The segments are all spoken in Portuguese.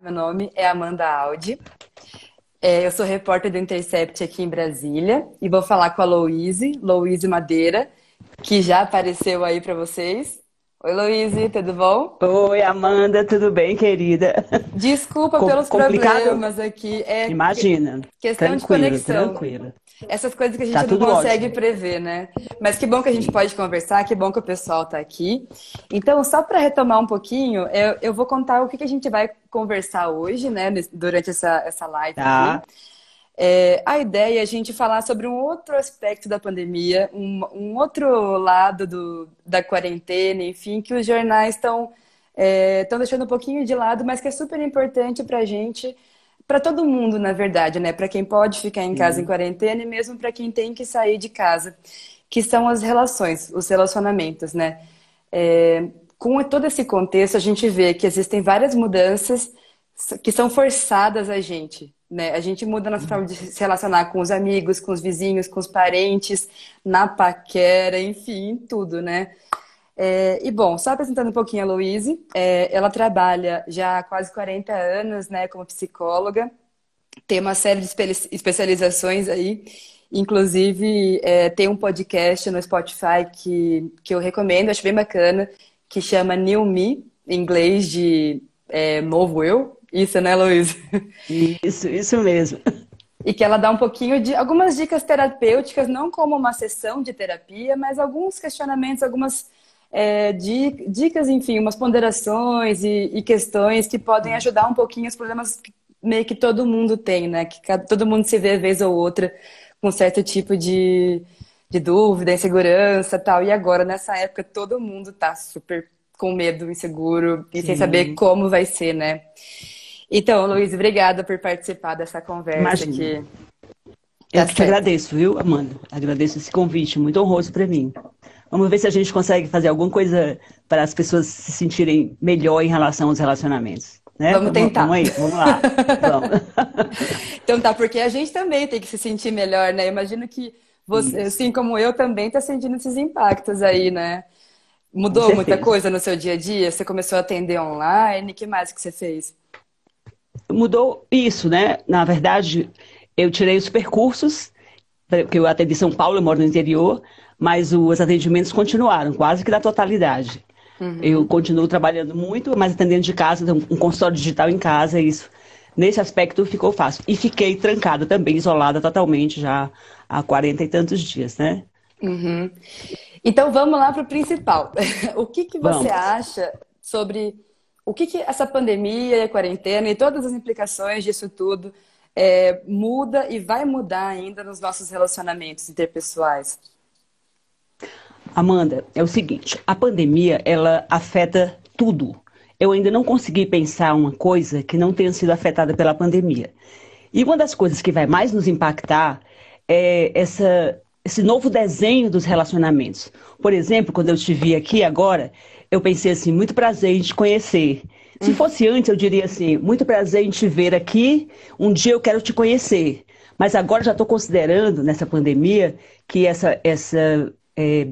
Meu nome é Amanda Aldi. Eu sou repórter do Intercept aqui em Brasília e vou falar com a Louise Madeira, que já apareceu aí para vocês. Oi, Louise, tudo bom? Oi, Amanda, tudo bem, querida? Desculpa pelos Complicado? problemas aqui, Imagina. questão de Tranquilo, conexão. tranquilo. Essas coisas que a Tá gente não tudo consegue ótimo. prever, né? Mas que bom que a gente Sim. pode conversar, que bom que o pessoal está aqui. Então, só para retomar um pouquinho, eu vou contar o que a gente vai conversar hoje, né, durante essa live aqui. Tá. A ideia é a gente falar sobre um outro aspecto da pandemia, um outro lado da quarentena, enfim, que os jornais estão deixando um pouquinho de lado, mas que é super importante para a gente, para todo mundo, na verdade, né? Para quem pode ficar em casa em Sim. quarentena e mesmo para quem tem que sair de casa, que são as relações, os relacionamentos, né? Com todo esse contexto, a gente vê que existem várias mudanças que são forçadas a gente, né? A gente muda a nossa forma de se relacionar com os amigos, com os vizinhos, com os parentes, na paquera, enfim, tudo, né? Bom, só apresentando um pouquinho a Louise, ela trabalha já há quase 40 anos, né, como psicóloga, tem uma série de especializações aí, inclusive tem um podcast no Spotify que eu recomendo, acho bem bacana, que chama New Me, em inglês de Novo Eu, isso, né, Louise? Isso mesmo. E que ela dá um pouquinho de algumas dicas terapêuticas, não como uma sessão de terapia, mas alguns questionamentos, algumas dicas, enfim, umas ponderações e questões que podem ajudar um pouquinho os problemas que meio que todo mundo tem, né? Que todo mundo se vê vez ou outra com certo tipo de dúvida, insegurança, tal. E agora, nessa época, todo mundo tá super com medo, inseguro e sem saber Sim. como vai ser, né? Então, Luiz, obrigada por participar dessa conversa Imagina. aqui. Tá Eu que te certo. agradeço, viu, Amanda? Agradeço esse convite, muito honroso para mim. Vamos ver se a gente consegue fazer alguma coisa para as pessoas se sentirem melhor em relação aos relacionamentos, né? Vamos Vamos tentar. aí, vamos lá. Vamos. Então tá, porque a gente também tem que se sentir melhor, né? Imagino que você, Isso, assim como eu, também tá sentindo esses impactos aí, né? com Mudou muita certeza. coisa no seu dia a dia? Você começou a atender online? O que mais que você fez? Mudou isso, né? Na verdade, eu tirei os percursos, porque eu atendi São Paulo, eu moro no interior, mas os atendimentos continuaram, quase que na totalidade. Eu Uhum. continuo trabalhando muito, mas atendendo de casa, então, um consultório digital em casa, isso. Nesse aspecto ficou fácil. E fiquei trancada também, isolada totalmente já há 40 e tantos dias, né? Uhum. Então vamos lá para o principal. O que que você Vamos. acha sobre o que que essa pandemia e a quarentena e todas as implicações disso tudo muda e vai mudar ainda nos nossos relacionamentos interpessoais? Amanda, é o seguinte, a pandemia, ela afeta tudo. Eu ainda não consegui pensar uma coisa que não tenha sido afetada pela pandemia. E uma das coisas que vai mais nos impactar é esse novo desenho dos relacionamentos. Por exemplo, quando eu te vi aqui agora, eu pensei assim, muito prazer em te conhecer. Se fosse antes, eu diria assim, muito prazer em te ver aqui, um dia eu quero te conhecer. Mas agora já estou considerando, nessa pandemia, que essa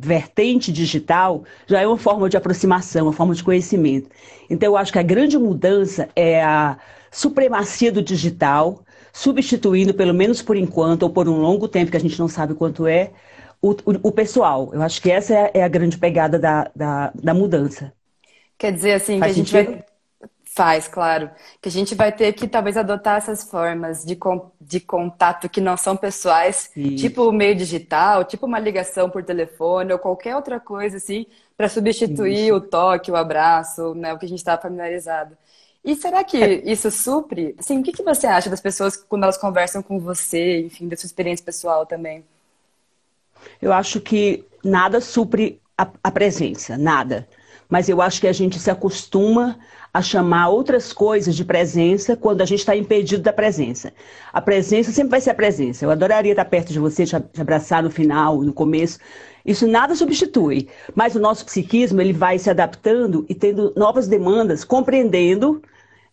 vertente digital já é uma forma de aproximação, uma forma de conhecimento. Então, eu acho que a grande mudança é a supremacia do digital, substituindo, pelo menos por enquanto, ou por um longo tempo, que a gente não sabe quanto é, o pessoal. Eu acho que essa é a grande pegada da mudança. Quer dizer assim que a Faz gente sentido? vai faz, claro, que a gente vai ter que talvez adotar essas formas de contato que não são pessoais, tipo o Isso, meio digital, tipo uma ligação por telefone ou qualquer outra coisa assim, para substituir isso. o toque, o abraço, né, o que a gente está familiarizado. E será que É, isso supre? Assim, o que que você acha das pessoas quando elas conversam com você, enfim, da sua experiência pessoal também? eu acho que nada supre a presença, nada. Mas eu acho que a gente se acostuma a chamar outras coisas de presença quando a gente está impedido da presença. A presença sempre vai ser a presença. Eu adoraria estar perto de você, te abraçar no final, no começo. Isso nada substitui. Mas o nosso psiquismo ele vai se adaptando e tendo novas demandas, compreendendo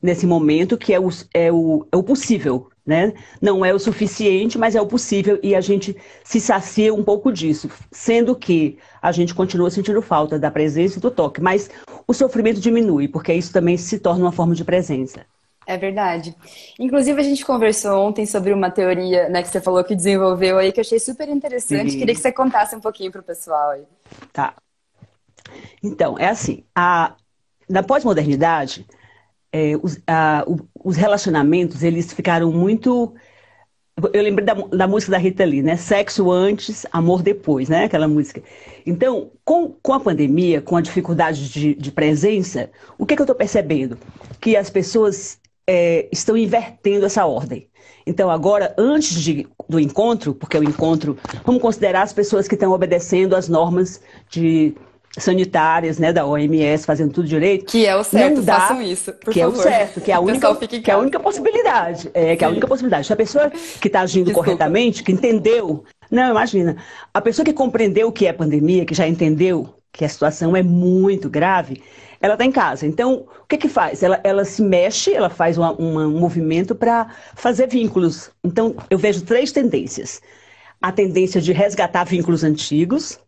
nesse momento que é o possível, né? Não é o suficiente, mas é o possível e a gente se sacia um pouco disso, sendo que a gente continua sentindo falta da presença e do toque, mas o sofrimento diminui, porque isso também se torna uma forma de presença. É verdade. Inclusive, a gente conversou ontem sobre uma teoria, né, que você falou que desenvolveu aí, que eu achei super interessante. Queria que Sim, você contasse um pouquinho para o pessoal aí. tá. Então, é assim, na pós-modernidade, os relacionamentos, eles ficaram muito. Eu lembrei da música da Rita Lee, né? Sexo antes, amor depois, né? Aquela música. Então, com a pandemia, com a dificuldade de presença, o que eu estou percebendo? Que as pessoas estão invertendo essa ordem. Então, agora, antes do encontro, porque o encontro, vamos considerar as pessoas que estão obedecendo às normas sanitárias, né, da OMS, fazendo tudo direito, Que é o não certo, dá, façam isso, por que é o favor. certo, O pessoal fica em que é a casa. única possibilidade, que é a única Sim, possibilidade. Se a pessoa que está agindo desculpa. corretamente, que entendeu, não, imagina, a pessoa que compreendeu o que é pandemia, que já entendeu que a situação é muito grave, ela está em casa. Então, o que faz? Ela se mexe, ela faz um movimento para fazer vínculos. Então, eu vejo três tendências. A tendência de resgatar vínculos antigos,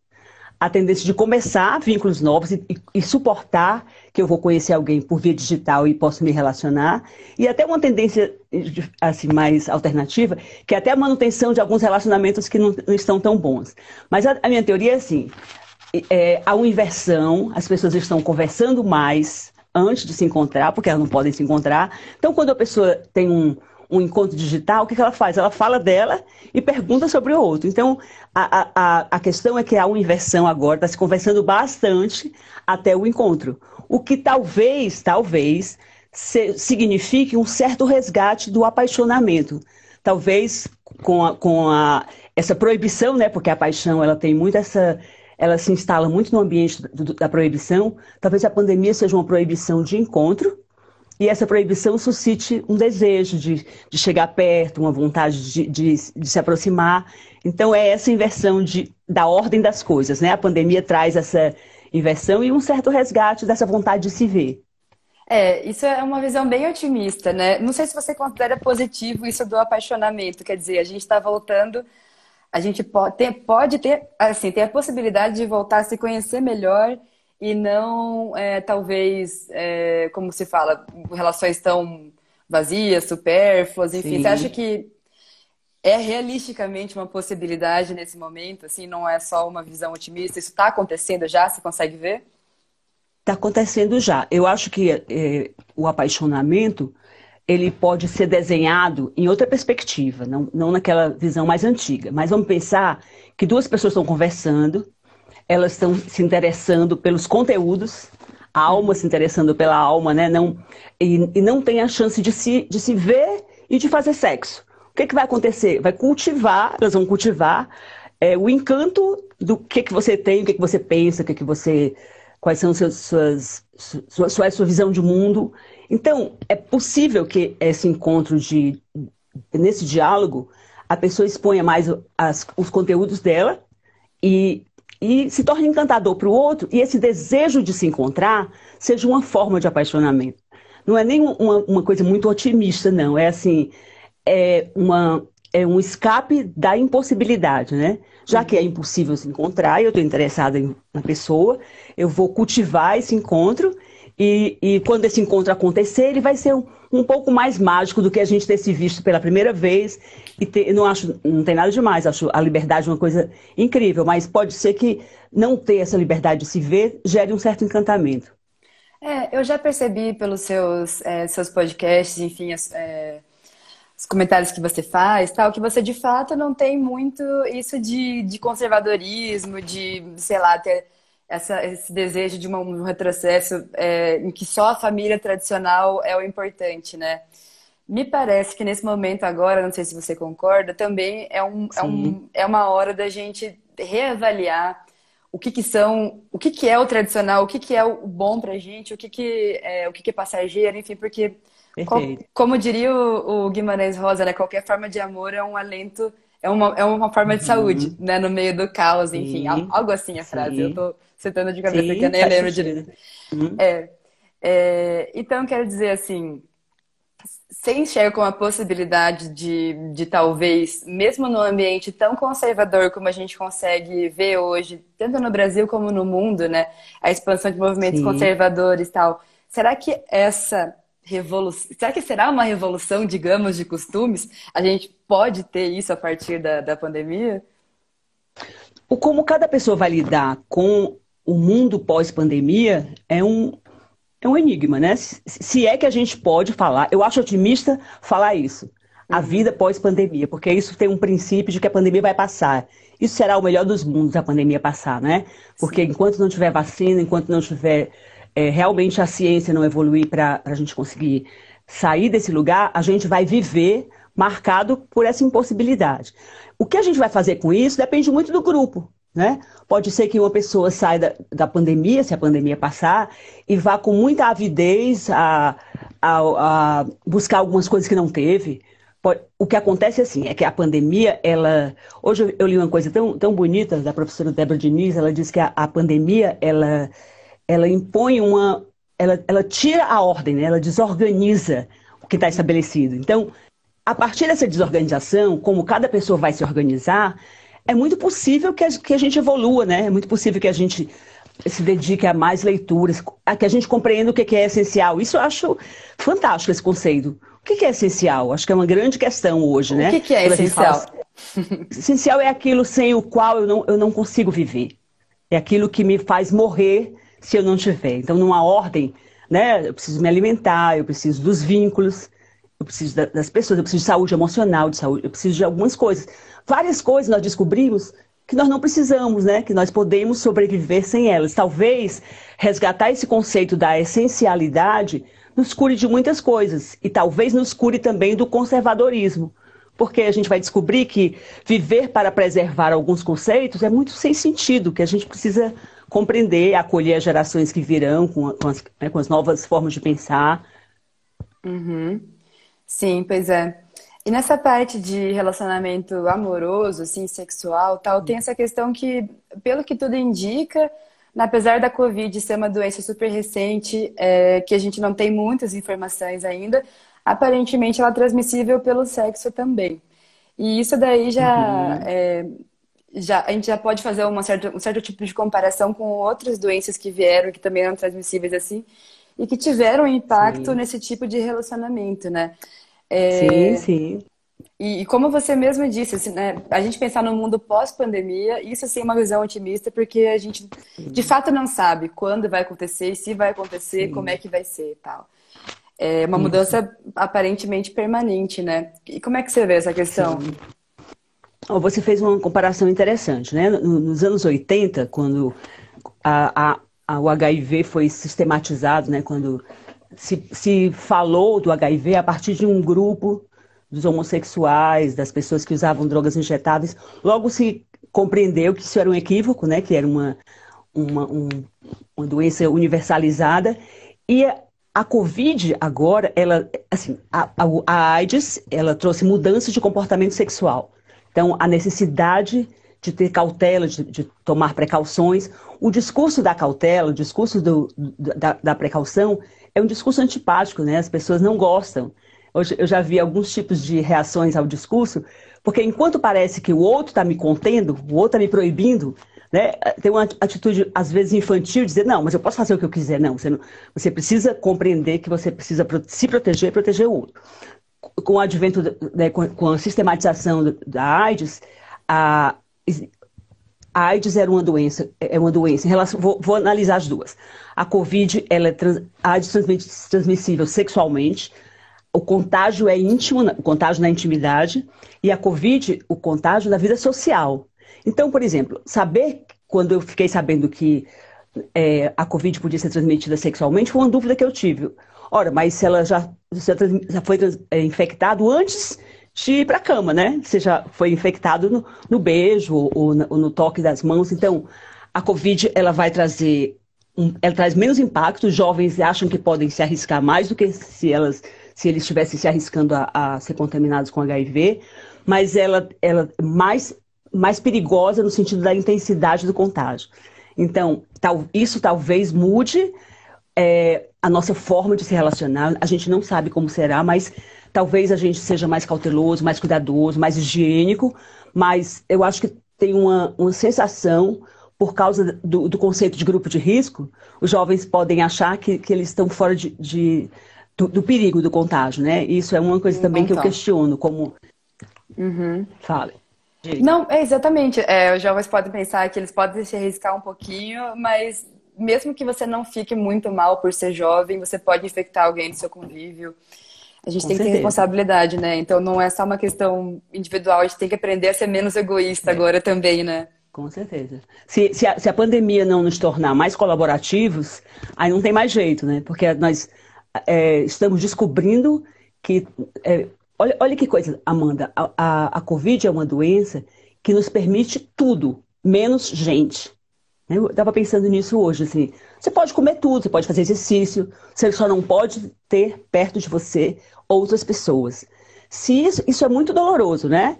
a tendência de começar vínculos novos e suportar que eu vou conhecer alguém por via digital e posso me relacionar, e até uma tendência assim, mais alternativa, que é até a manutenção de alguns relacionamentos que não estão tão bons. Mas a minha teoria é assim, há uma inversão, as pessoas estão conversando mais antes de se encontrar, porque elas não podem se encontrar. Então, quando a pessoa tem um encontro digital, o que ela faz? Ela fala dela e pergunta sobre o outro. Então, a questão é que há uma inversão agora, está se conversando bastante até o encontro. O que talvez, signifique um certo resgate do apaixonamento. Talvez essa proibição, né? Porque a paixão ela tem muito ela se instala muito no ambiente da proibição. Talvez a pandemia seja uma proibição de encontro, e essa proibição suscite um desejo de chegar perto, uma vontade de se aproximar. Então, é essa inversão da ordem das coisas, né? A pandemia traz essa inversão e um certo resgate dessa vontade de se ver. É, isso é uma visão bem otimista, né? Não sei se você considera positivo isso do apaixonamento, quer dizer, a gente está voltando, a gente pode ter, assim, ter a possibilidade de voltar a se conhecer melhor e não, talvez, como se fala, relações tão vazias, supérfluas, enfim. Você acha Sim. que é realisticamente uma possibilidade nesse momento, assim, não é só uma visão otimista? Isso está acontecendo já? Você consegue ver? Está acontecendo já. Eu acho que o apaixonamento ele pode ser desenhado em outra perspectiva, não naquela visão mais antiga. Mas vamos pensar que duas pessoas estão conversando, elas estão se interessando pelos conteúdos, a alma se Uhum. interessando pela alma, né? E não tem a chance de se ver e de fazer sexo. O que vai acontecer? Elas vão cultivar o encanto do que você tem, o que você pensa, quais são sua visão de mundo. Então, é possível que esse encontro nesse diálogo, a pessoa exponha mais os conteúdos dela e, e se torne encantador para o outro, e esse desejo de se encontrar seja uma forma de apaixonamento. Não é nem uma coisa muito otimista, não. É assim, é, uma, é um escape da impossibilidade, né? Já que é Uhum. impossível se encontrar, e eu estou interessada na pessoa, eu vou cultivar esse encontro, e quando esse encontro acontecer, ele vai ser um pouco mais mágico do que a gente ter se visto pela primeira vez. Não tem nada demais, acho a liberdade uma coisa incrível, mas pode ser que não ter essa liberdade de se ver gere um certo encantamento. Eu já percebi pelos seus podcasts, enfim, os comentários que você faz, tal, que você de fato não tem muito isso de conservadorismo, de, sei lá, ter esse desejo de um retrocesso em que só a família tradicional é o importante, né? Me parece que nesse momento agora, não sei se você concorda, também Sim, é uma hora da gente reavaliar o que que é o tradicional, o que que é o bom pra gente, o que que é passageiro, enfim, porque perfeito. como diria o Guimarães Rosa, né, qualquer forma de amor é um alento, é uma forma de saúde, Uhum. né, no meio do caos, enfim, Sim, algo assim a frase. Eu sim, tô citando de cabeça que eu sim, nem faz lembro direito. sentido. Uhum. É, então, quero dizer assim, você enxerga como a possibilidade de talvez, mesmo num ambiente tão conservador como a gente consegue ver hoje, tanto no Brasil como no mundo, né? A expansão de movimentos Sim. conservadores e tal. Será que essa Será que será uma revolução, digamos, de costumes? A gente pode ter isso a partir da pandemia? Como cada pessoa vai lidar com o mundo pós-pandemia é um enigma, né? Se é que a gente pode falar, eu acho otimista falar isso, a vida pós-pandemia, porque isso tem um princípio de que a pandemia vai passar. Isso será o melhor dos mundos, a pandemia passar, né? Porque Sim. enquanto não tiver vacina, enquanto não tiver realmente a ciência não evoluir para a gente conseguir sair desse lugar, a gente vai viver marcado por essa impossibilidade. O que a gente vai fazer com isso depende muito do grupo, né? Pode ser que uma pessoa saia da pandemia, se a pandemia passar, e vá com muita avidez a buscar algumas coisas que não teve. O que acontece assim, é que a pandemia, hoje eu li uma coisa tão bonita da professora Débora Diniz, ela diz que a pandemia, ela impõe ela tira a ordem, né? Ela desorganiza o que está estabelecido. Então, a partir dessa desorganização, como cada pessoa vai se organizar, é muito possível que a gente evolua, né? É muito possível que a gente se dedique a mais leituras, a que a gente compreenda o que é essencial. Isso eu acho fantástico, esse conceito. O que é essencial? Acho que é uma grande questão hoje, O né? que é Quando a gente fala essencial? assim, essencial é aquilo sem o qual eu não consigo viver. É aquilo que me faz morrer se eu não tiver. Então, numa ordem, né? Eu preciso me alimentar, eu preciso dos vínculos, eu preciso das pessoas, eu preciso de saúde emocional, de saúde, eu preciso de algumas coisas. Várias coisas nós descobrimos que nós não precisamos, né? Que nós podemos sobreviver sem elas. Talvez resgatar esse conceito da essencialidade nos cure de muitas coisas e talvez nos cure também do conservadorismo. Porque a gente vai descobrir que viver para preservar alguns conceitos é muito sem sentido, que a gente precisa compreender, acolher as gerações que virão com as novas formas de pensar. Uhum. Sim, pois é. E nessa parte de relacionamento amoroso, assim, sexual, tal, tem essa questão que, pelo que tudo indica, apesar da Covid ser uma doença super recente, que a gente não tem muitas informações ainda, aparentemente ela é transmissível pelo sexo também. E isso daí Uhum. a gente já pode fazer um certo tipo de comparação com outras doenças que vieram, que também eram transmissíveis assim, e que tiveram impacto Sim, nesse tipo de relacionamento, né? sim, É, sim. e como você mesmo disse, assim, né, a gente pensar no mundo pós-pandemia, isso sim é uma visão otimista, porque a gente de Sim, fato não sabe quando vai acontecer, se vai acontecer, como é sim. que vai ser e tal. É uma Isso, mudança aparentemente permanente, né? E como é que você vê essa questão? sim. Ó, você fez uma comparação interessante, né? Nos anos 80, quando o HIV foi sistematizado, né? Quando se falou do HIV a partir de um grupo dos homossexuais, das pessoas que usavam drogas injetáveis, logo se compreendeu que isso era um equívoco, né? Que era uma, um- uma doença universalizada. E a Covid agora, ela, assim, a AIDS, ela trouxe mudança de comportamento sexual. Então, a necessidade de ter cautela, de tomar precauções. O discurso da cautela, o discurso da precaução, é um discurso antipático, né? As pessoas não gostam. Hoje, eu já vi alguns tipos de reações ao discurso, porque enquanto parece que o outro está me contendo, o outro está me proibindo, né? Tem uma atitude, às vezes, infantil, de dizer, não, mas eu posso fazer o que eu quiser. Não, você precisa compreender que você precisa se proteger e proteger o outro. Com o advento, né, com a sistematização da AIDS, a, a AIDS era uma doença, é uma doença. Em relação, vou analisar as duas. A COVID, a AIDS transmissível sexualmente, o contágio é íntimo, o contágio na intimidade, e a Covid, o contágio na vida social. Então, por exemplo, quando eu fiquei sabendo que a Covid podia ser transmitida sexualmente, foi uma dúvida que eu tive. Ora, mas se ela já foi infectado antes de ir para a cama, né? Você já foi infectado no beijo ou no toque das mãos. Então, a Covid, ela vai trazer, ela traz menos impacto. Os jovens acham que podem se arriscar mais do que se eles estivessem se arriscando a ser contaminados com HIV, mas ela é mais perigosa no sentido da intensidade do contágio. Então, isso talvez mude a nossa forma de se relacionar. A gente não sabe como será, mas talvez a gente seja mais cauteloso, mais cuidadoso, mais higiênico, mas eu acho que tem uma sensação, por causa do conceito de grupo de risco, os jovens podem achar que eles estão fora do perigo do contágio, né? Isso é uma coisa também que eu Então. questiono, como... Uhum. Fala. Diga. Não, é exatamente. É, os jovens podem pensar que eles podem se arriscar um pouquinho, mas mesmo que você não fique muito mal por ser jovem, você pode infectar alguém do seu convívio. A gente Com tem que ter certeza. responsabilidade, né? Então não é só uma questão individual, a gente tem que aprender a ser menos egoísta É, agora também, né? com certeza. Se a pandemia não nos tornar mais colaborativos, aí não tem mais jeito, né? Porque nós estamos descobrindo que. Olha que coisa, Amanda. A Covid é uma doença que nos permite tudo, menos gente. Eu estava pensando nisso hoje, assim. Você pode comer tudo, você pode fazer exercício, você só não pode ter perto de você outras pessoas. Se isso é muito doloroso, né?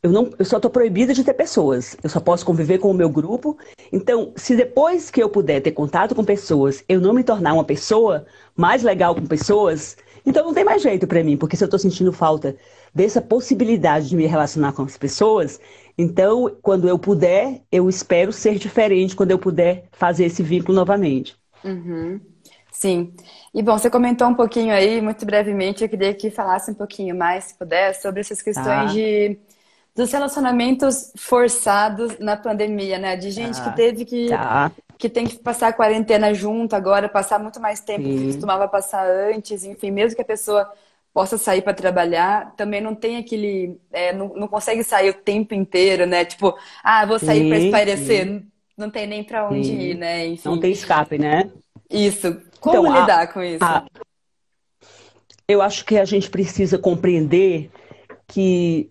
Eu só estou proibida de ter pessoas. Eu só posso conviver com o meu grupo. Então, se depois que eu puder ter contato com pessoas, eu não me tornar uma pessoa mais legal com pessoas, então não tem mais jeito para mim, porque se eu estou sentindo falta dessa possibilidade de me relacionar com as pessoas, então, quando eu puder, eu espero ser diferente quando eu puder fazer esse vínculo novamente. Uhum. Sim. E bom, você comentou um pouquinho aí, muito brevemente, eu queria que falasse um pouquinho mais, se puder, sobre essas questões Tá, dos relacionamentos forçados na pandemia, né? De gente que tá, teve tá. que tem que passar a quarentena junto agora, passar muito mais tempo do que Sim, costumava passar antes, enfim, mesmo que a pessoa possa sair para trabalhar, também não tem aquele, não consegue sair o tempo inteiro, né? Tipo, ah, vou sair para sim, sim, espairecer, não tem nem para onde ir, sim. né? Não Enfim, tem escape, né? isso. Como Então, lidar com isso? a, eu acho que a gente precisa compreender que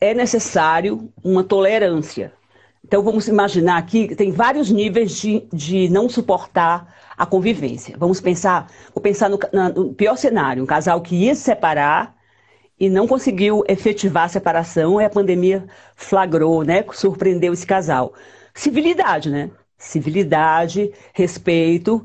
é necessário uma tolerância. Então, vamos imaginar aqui que tem vários níveis de não suportar a convivência. Vou pensar no pior cenário, um casal que ia se separar e não conseguiu efetivar a separação e a pandemia flagrou, né, surpreendeu esse casal. Civilidade, né? Civilidade, respeito,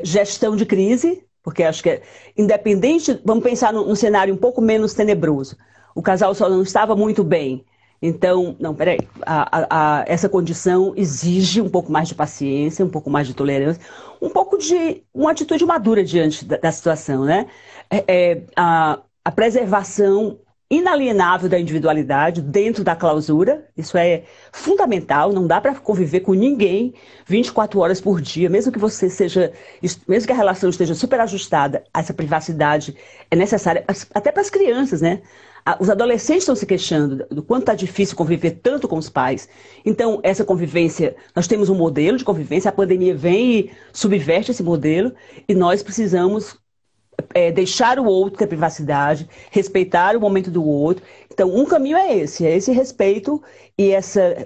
gestão de crise, porque acho que independente, vamos pensar num cenário um pouco menos tenebroso. O casal só não estava muito bem. Então, não, peraí, essa condição exige um pouco mais de paciência, um pouco mais de tolerância, um pouco de uma atitude madura diante da situação, né? A preservação inalienável da individualidade dentro da clausura, isso é fundamental, não dá para conviver com ninguém 24 horas por dia, mesmo que a relação esteja super ajustada, essa privacidade é necessária, até para as crianças, né? Os adolescentes estão se queixando do quanto está difícil conviver tanto com os pais. Então, essa convivência, nós temos um modelo de convivência, a pandemia vem e subverte esse modelo, e nós precisamos deixar o outro ter privacidade, respeitar o momento do outro. Então, um caminho é esse respeito e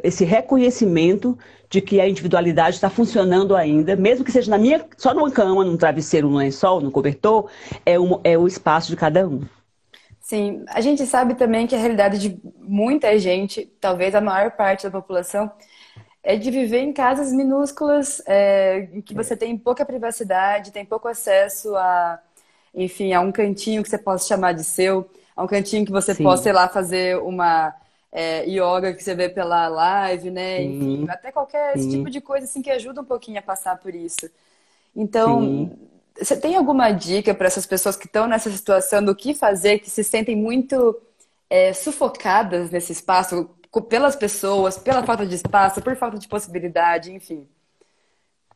esse reconhecimento de que a individualidade está funcionando ainda, mesmo que seja só numa cama, num travesseiro, num lençol, num cobertor, é o espaço de cada um. Sim, a gente sabe também que a realidade de muita gente, talvez a maior parte da população, é de viver em casas minúsculas, em que você tem pouca privacidade, tem pouco acesso enfim, a um cantinho que você possa chamar de seu, a um cantinho que você possa, sei Sim, lá, fazer uma yoga que você vê pela live, né? Enfim, sim, até qualquer esse tipo sim, de coisa assim que ajuda um pouquinho a passar por isso. Então, sim. você tem alguma dica para essas pessoas que estão nessa situação do que fazer, que se sentem muito sufocadas nesse espaço, pelas pessoas, pela falta de espaço, por falta de possibilidade, enfim?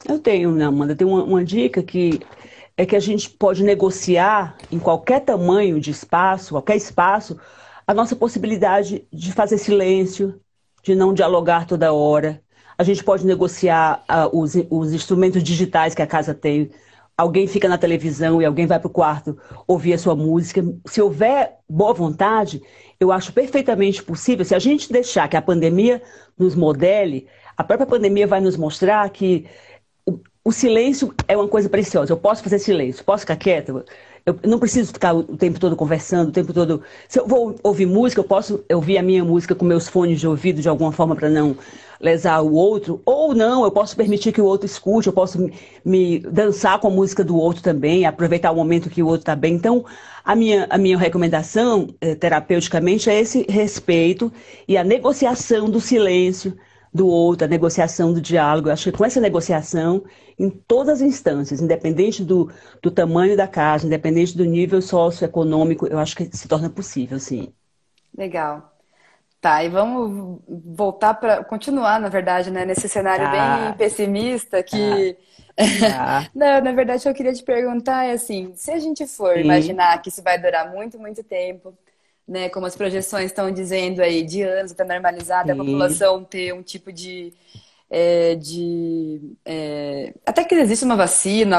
Eu tenho, né, Amanda, tem uma dica que é que a gente pode negociar em qualquer tamanho de espaço, qualquer espaço, a nossa possibilidade de fazer silêncio, de não dialogar toda hora. A gente pode negociar os instrumentos digitais que a casa tem. Alguém fica na televisão e alguém vai para o quarto ouvir a sua música. Se houver boa vontade, eu acho perfeitamente possível. Se a gente deixar que a pandemia nos modele, a própria pandemia vai nos mostrar que o silêncio é uma coisa preciosa. Eu posso fazer silêncio, posso ficar quieta. Eu não preciso ficar o tempo todo conversando, o tempo todo. Se eu vou ouvir música, eu posso ouvir a minha música com meus fones de ouvido de alguma forma para não lesar o outro. Ou não, eu posso permitir que o outro escute, eu posso me dançar com a música do outro também, aproveitar o momento que o outro está bem. Então, a minha recomendação terapeuticamente é esse respeito e a negociação do silêncio do outro, a negociação do diálogo. Eu acho que com essa negociação, em todas as instâncias, independente do tamanho da casa, independente do nível socioeconômico, eu acho que se torna possível, sim. Legal. Tá, e vamos voltar para continuar, na verdade, né, nesse cenário bem Tá, pessimista tá, que tá. não, na verdade, eu queria te perguntar é assim, se a gente for Sim, imaginar que isso vai durar muito, muito tempo, né, como as projeções estão dizendo aí, de anos até normalizada, a sim, população ter um tipo até que existe uma vacina,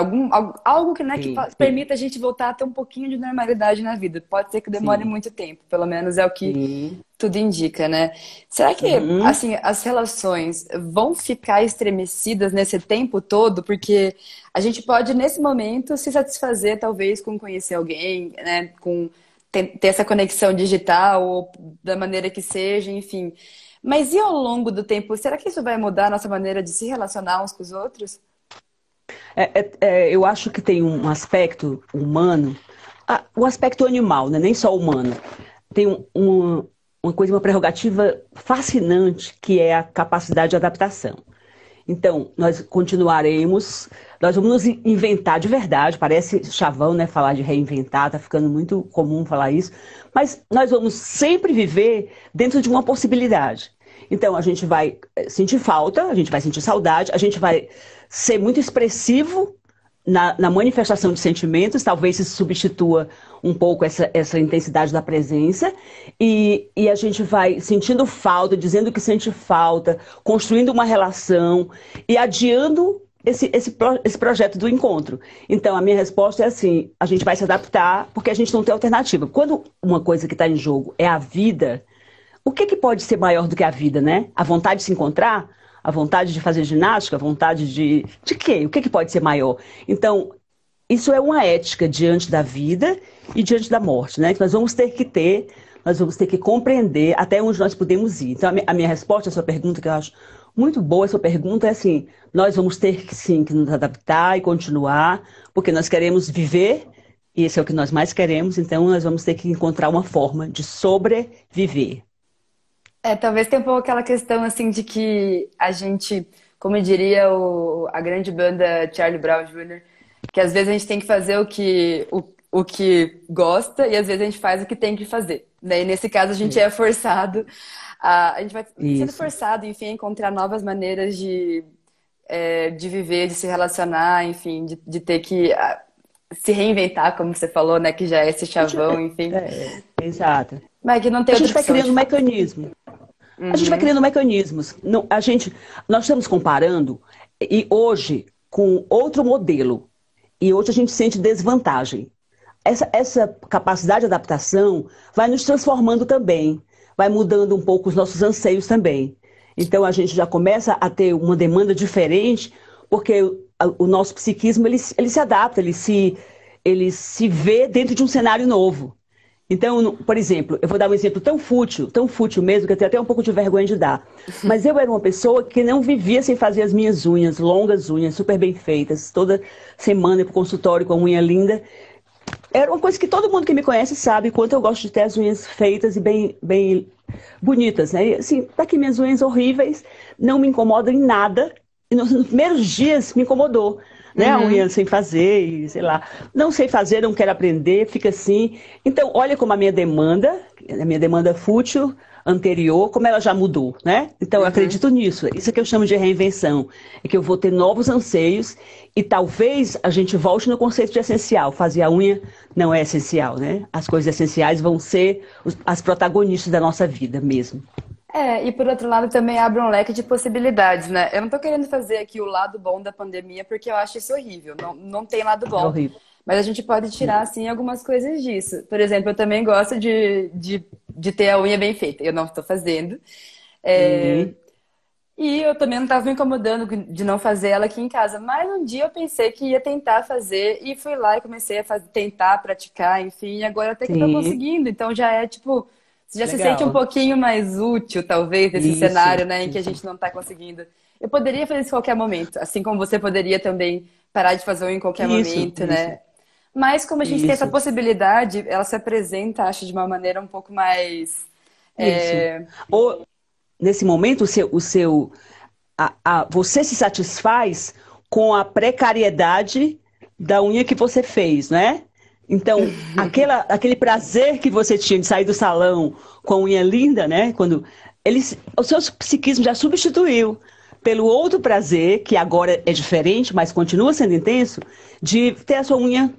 algo que, né, que sim, sim, permita a gente voltar a ter um pouquinho de normalidade na vida. Pode ser que demore sim, muito tempo, pelo menos é o que sim. tudo indica, né? Será que, Uhum. assim, as relações vão ficar estremecidas nesse tempo todo? Porque a gente pode, nesse momento, se satisfazer, talvez, com conhecer alguém, né? Com ter essa conexão digital, ou da maneira que seja, enfim. Mas e ao longo do tempo, será que isso vai mudar a nossa maneira de se relacionar uns com os outros? Eu acho que tem um aspecto humano, o aspecto animal, né? Nem só humano. Tem uma coisa, uma prerrogativa fascinante que é a capacidade de adaptação. Então, nós vamos nos inventar de verdade, parece chavão, né, falar de reinventar, tá ficando muito comum falar isso, mas nós vamos sempre viver dentro de uma possibilidade. Então, a gente vai sentir falta, a gente vai sentir saudade, a gente vai ser muito expressivo na manifestação de sentimentos, talvez isso substitua um pouco essa intensidade da presença, e a gente vai sentindo falta, dizendo que sente falta, construindo uma relação e adiando esse projeto do encontro. Então, a minha resposta é assim: a gente vai se adaptar porque a gente não tem alternativa. Quando uma coisa que está em jogo é a vida, o que pode ser maior do que a vida, né? A vontade de se encontrar, a vontade de fazer ginástica, a vontade de quê? O que pode ser maior? Então, isso é uma ética diante da vida e diante da morte, né? Que nós vamos ter que compreender até onde nós podemos ir. Então, a minha resposta à sua pergunta, que eu acho muito boa, a sua pergunta é assim: nós vamos ter que sim, que nos adaptar e continuar, porque nós queremos viver, e esse é o que nós mais queremos, então nós vamos ter que encontrar uma forma de sobreviver. Talvez tenha um pouco aquela questão assim de que a gente, como diria a grande banda Charlie Brown Jr., que às vezes a gente tem que fazer o que gosta e às vezes a gente faz o que tem que fazer. Daí, nesse caso, a gente é forçado, a gente vai sendo Isso. forçado, enfim, a encontrar novas maneiras de viver, de se relacionar, enfim, de ter que se reinventar, como você falou, né, que já é esse chavão, enfim. Exato. Mas que não tem A outra gente vai opção, de criando fato. mecanismos. A gente vai Uhum. criando mecanismos. Não, nós estamos comparando e hoje com outro modelo. E hoje a gente sente desvantagem. Essa capacidade de adaptação vai nos transformando também, vai mudando um pouco os nossos anseios também. Então a gente já começa a ter uma demanda diferente, porque o nosso psiquismo ele se adapta, ele se vê dentro de um cenário novo. Então, por exemplo, eu vou dar um exemplo tão fútil mesmo, que eu tenho até um pouco de vergonha de dar. Mas eu era uma pessoa que não vivia sem fazer as minhas unhas, longas unhas, super bem feitas, toda semana ir pro consultório com a unha linda. Era uma coisa que todo mundo que me conhece sabe quanto eu gosto de ter as unhas feitas e bem bonitas, né? E, assim, tá aqui minhas unhas horríveis, não me incomodam em nada. E nos primeiros dias me incomodou, né? A unha Uhum. sem fazer, e sei lá. Não sei fazer, não quero aprender, fica assim. Então, olha como a minha demanda fútil anterior, como ela já mudou, né? Então, eu Uhum. acredito nisso. Isso é que eu chamo de reinvenção. É que eu vou ter novos anseios e talvez a gente volte no conceito de essencial. Fazer a unha não é essencial, né? As coisas essenciais vão ser as protagonistas da nossa vida mesmo. E por outro lado também abre um leque de possibilidades, né? Eu não tô querendo fazer aqui o lado bom da pandemia, porque eu acho isso horrível. Não, não tem lado É bom. horrível. Mas a gente pode tirar, assim, algumas coisas disso. Por exemplo, eu também gosto de ter a unha bem feita. Eu não estou fazendo. É, Sim, E eu também não estava me incomodando de não fazer ela aqui em casa. Mas um dia eu pensei que ia tentar fazer e fui lá e comecei a tentar praticar, enfim, e agora até que eu tô sim. conseguindo. Então já é tipo, você já se sente um Legal. pouquinho mais útil, talvez, nesse Isso, cenário, né, em que a isso, gente não tá conseguindo. Eu poderia fazer isso em qualquer momento, assim como você poderia também parar de fazer um em qualquer isso, momento, isso, né? Mas como a gente tem essa isso, possibilidade, ela se apresenta, acho, de uma maneira um pouco mais. isso. é, nesse momento, você se satisfaz com a precariedade da unha que você fez, né? Então, aquele prazer que você tinha de sair do salão com a unha linda, né? O seu psiquismo já substituiu pelo outro prazer, que agora é diferente, mas continua sendo intenso, de ter a sua unha.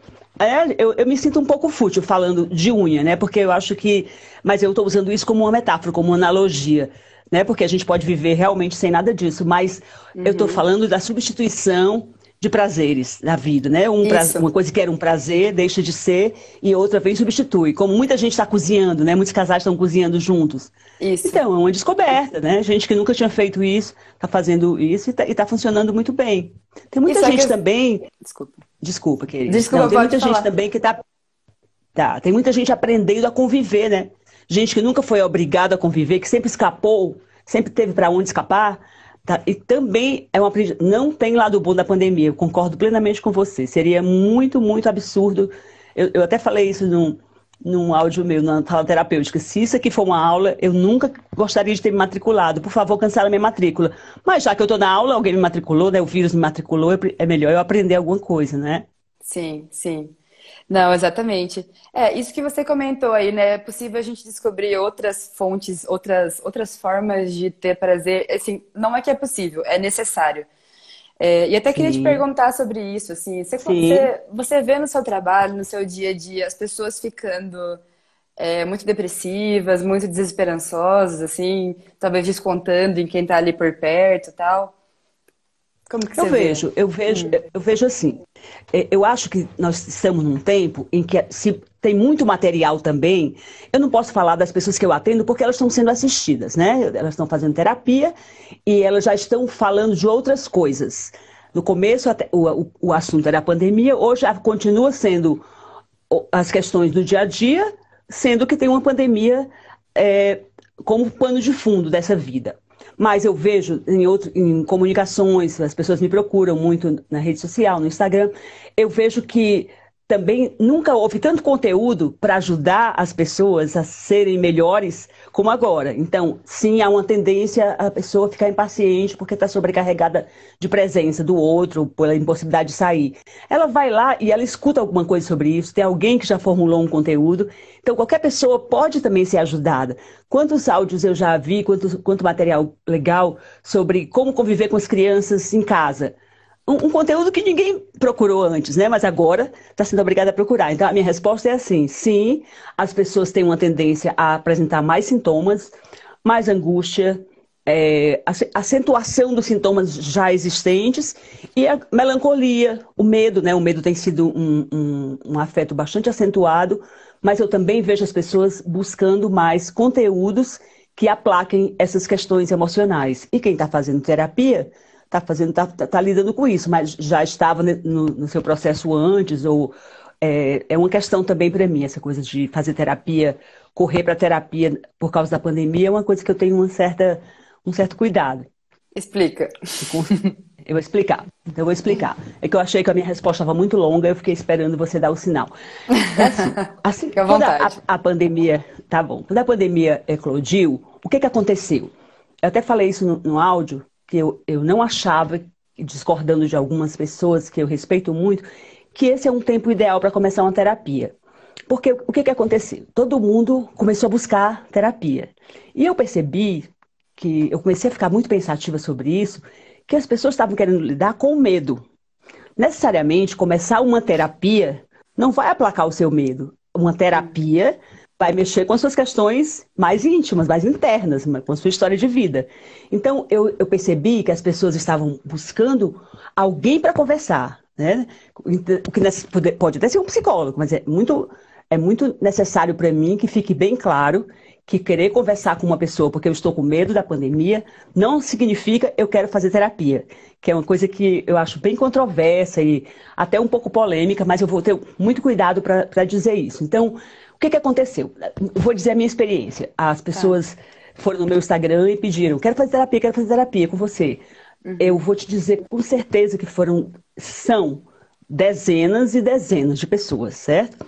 Eu me sinto um pouco fútil falando de unha, né? Porque eu acho que. Mas eu estou usando isso como uma metáfora, como uma analogia, né? Porque a gente pode viver realmente sem nada disso. Mas eu estou falando da substituição de prazeres na vida, né? Isso, Uma coisa que era um prazer deixa de ser e outra vem e substitui. Como muita gente está cozinhando, né? Muitos casais estão cozinhando juntos. isso. Então, é uma descoberta, né? Gente que nunca tinha feito isso, está fazendo isso e tá funcionando muito bem. Tem muita Isso é que. gente também. Desculpa. Desculpa, querida. Não, Desculpa, tem pode muita gente falar. também que tem muita gente aprendendo a conviver, né? Gente que nunca foi obrigada a conviver, que sempre escapou, sempre teve para onde escapar. Tá? E também não tem lado bom da pandemia, eu concordo plenamente com você. Seria muito, muito absurdo. Eu até falei isso num áudio meu, na sala terapêutica. Se isso aqui for uma aula, eu nunca gostaria de ter me matriculado. Por favor, cancela minha matrícula. Mas já que eu estou na aula, alguém me matriculou, né? O vírus me matriculou, é melhor eu aprender alguma coisa, né? Sim, sim. Não, exatamente. Isso que você comentou aí, né? É possível a gente descobrir outras fontes, outras formas de ter prazer. Assim, não é que é possível, é necessário. E até queria te Sim, perguntar sobre isso, assim, sim. você vê no seu trabalho, no seu dia a dia, as pessoas ficando muito depressivas, muito desesperançosas, assim, talvez descontando em quem tá ali por perto e tal. Como que Eu você vê? vejo, eu vejo, eu vejo assim. Eu acho que nós estamos num tempo em que se tem muito material também. Eu não posso falar das pessoas que eu atendo porque elas estão sendo assistidas, né? Elas estão fazendo terapia e elas já estão falando de outras coisas. No começo, o assunto era a pandemia, hoje continua sendo as questões do dia a dia, sendo que tem uma pandemia é, como pano de fundo dessa vida. Mas eu vejo em comunicações, as pessoas me procuram muito na rede social, no Instagram, eu vejo que também nunca houve tanto conteúdo para ajudar as pessoas a serem melhores como agora. Então, sim, há uma tendência a pessoa ficar impaciente porque está sobrecarregada de presença do outro, pela impossibilidade de sair. Ela vai lá e ela escuta alguma coisa sobre isso, tem alguém que já formulou um conteúdo. Então, qualquer pessoa pode também ser ajudada. Quantos áudios eu já vi, quanto material legal sobre como conviver com as crianças em casa. Um conteúdo que ninguém procurou antes, né? Mas agora está sendo obrigada a procurar. Então, a minha resposta é assim: sim, as pessoas têm uma tendência a apresentar mais sintomas, mais angústia, acentuação dos sintomas já existentes e a melancolia, o medo, né? O medo tem sido um afeto bastante acentuado, mas eu também vejo as pessoas buscando mais conteúdos que aplaquem essas questões emocionais. E quem está fazendo terapia tá lidando com isso, mas já estava no seu processo antes, ou é uma questão também para mim, essa coisa de fazer terapia, correr para terapia por causa da pandemia, é uma coisa que eu tenho um certo cuidado. Explica. E com- Eu vou explicar. Então, eu vou explicar. É que eu achei que a minha resposta estava muito longa, eu fiquei esperando você dar o sinal. É assim, Fica à quando vontade. a pandemia, tá bom, quando a pandemia eclodiu, o que aconteceu? Eu até falei isso no áudio, que eu não achava, discordando de algumas pessoas que eu respeito muito, que esse é um tempo ideal para começar uma terapia. Porque o que aconteceu? Todo mundo começou a buscar terapia. E eu percebi que eu comecei a ficar muito pensativa sobre isso, que as pessoas estavam querendo lidar com o medo. Necessariamente, começar uma terapia não vai aplacar o seu medo. Uma terapia vai mexer com as suas questões mais íntimas, mais internas, com a sua história de vida. Então, eu percebi que as pessoas estavam buscando alguém para conversar, né? O que pode até ser um psicólogo, mas é muito necessário para mim que fique bem claro que querer conversar com uma pessoa porque eu estou com medo da pandemia não significa eu quero fazer terapia, que é uma coisa que eu acho bem controversa e até um pouco polêmica, mas eu vou ter muito cuidado para dizer isso. Então, o que aconteceu? Eu vou dizer a minha experiência. As Tá. pessoas foram no meu Instagram e pediram, quero fazer terapia com você. Eu Uhum. vou te dizer com certeza que são dezenas e dezenas de pessoas, certo?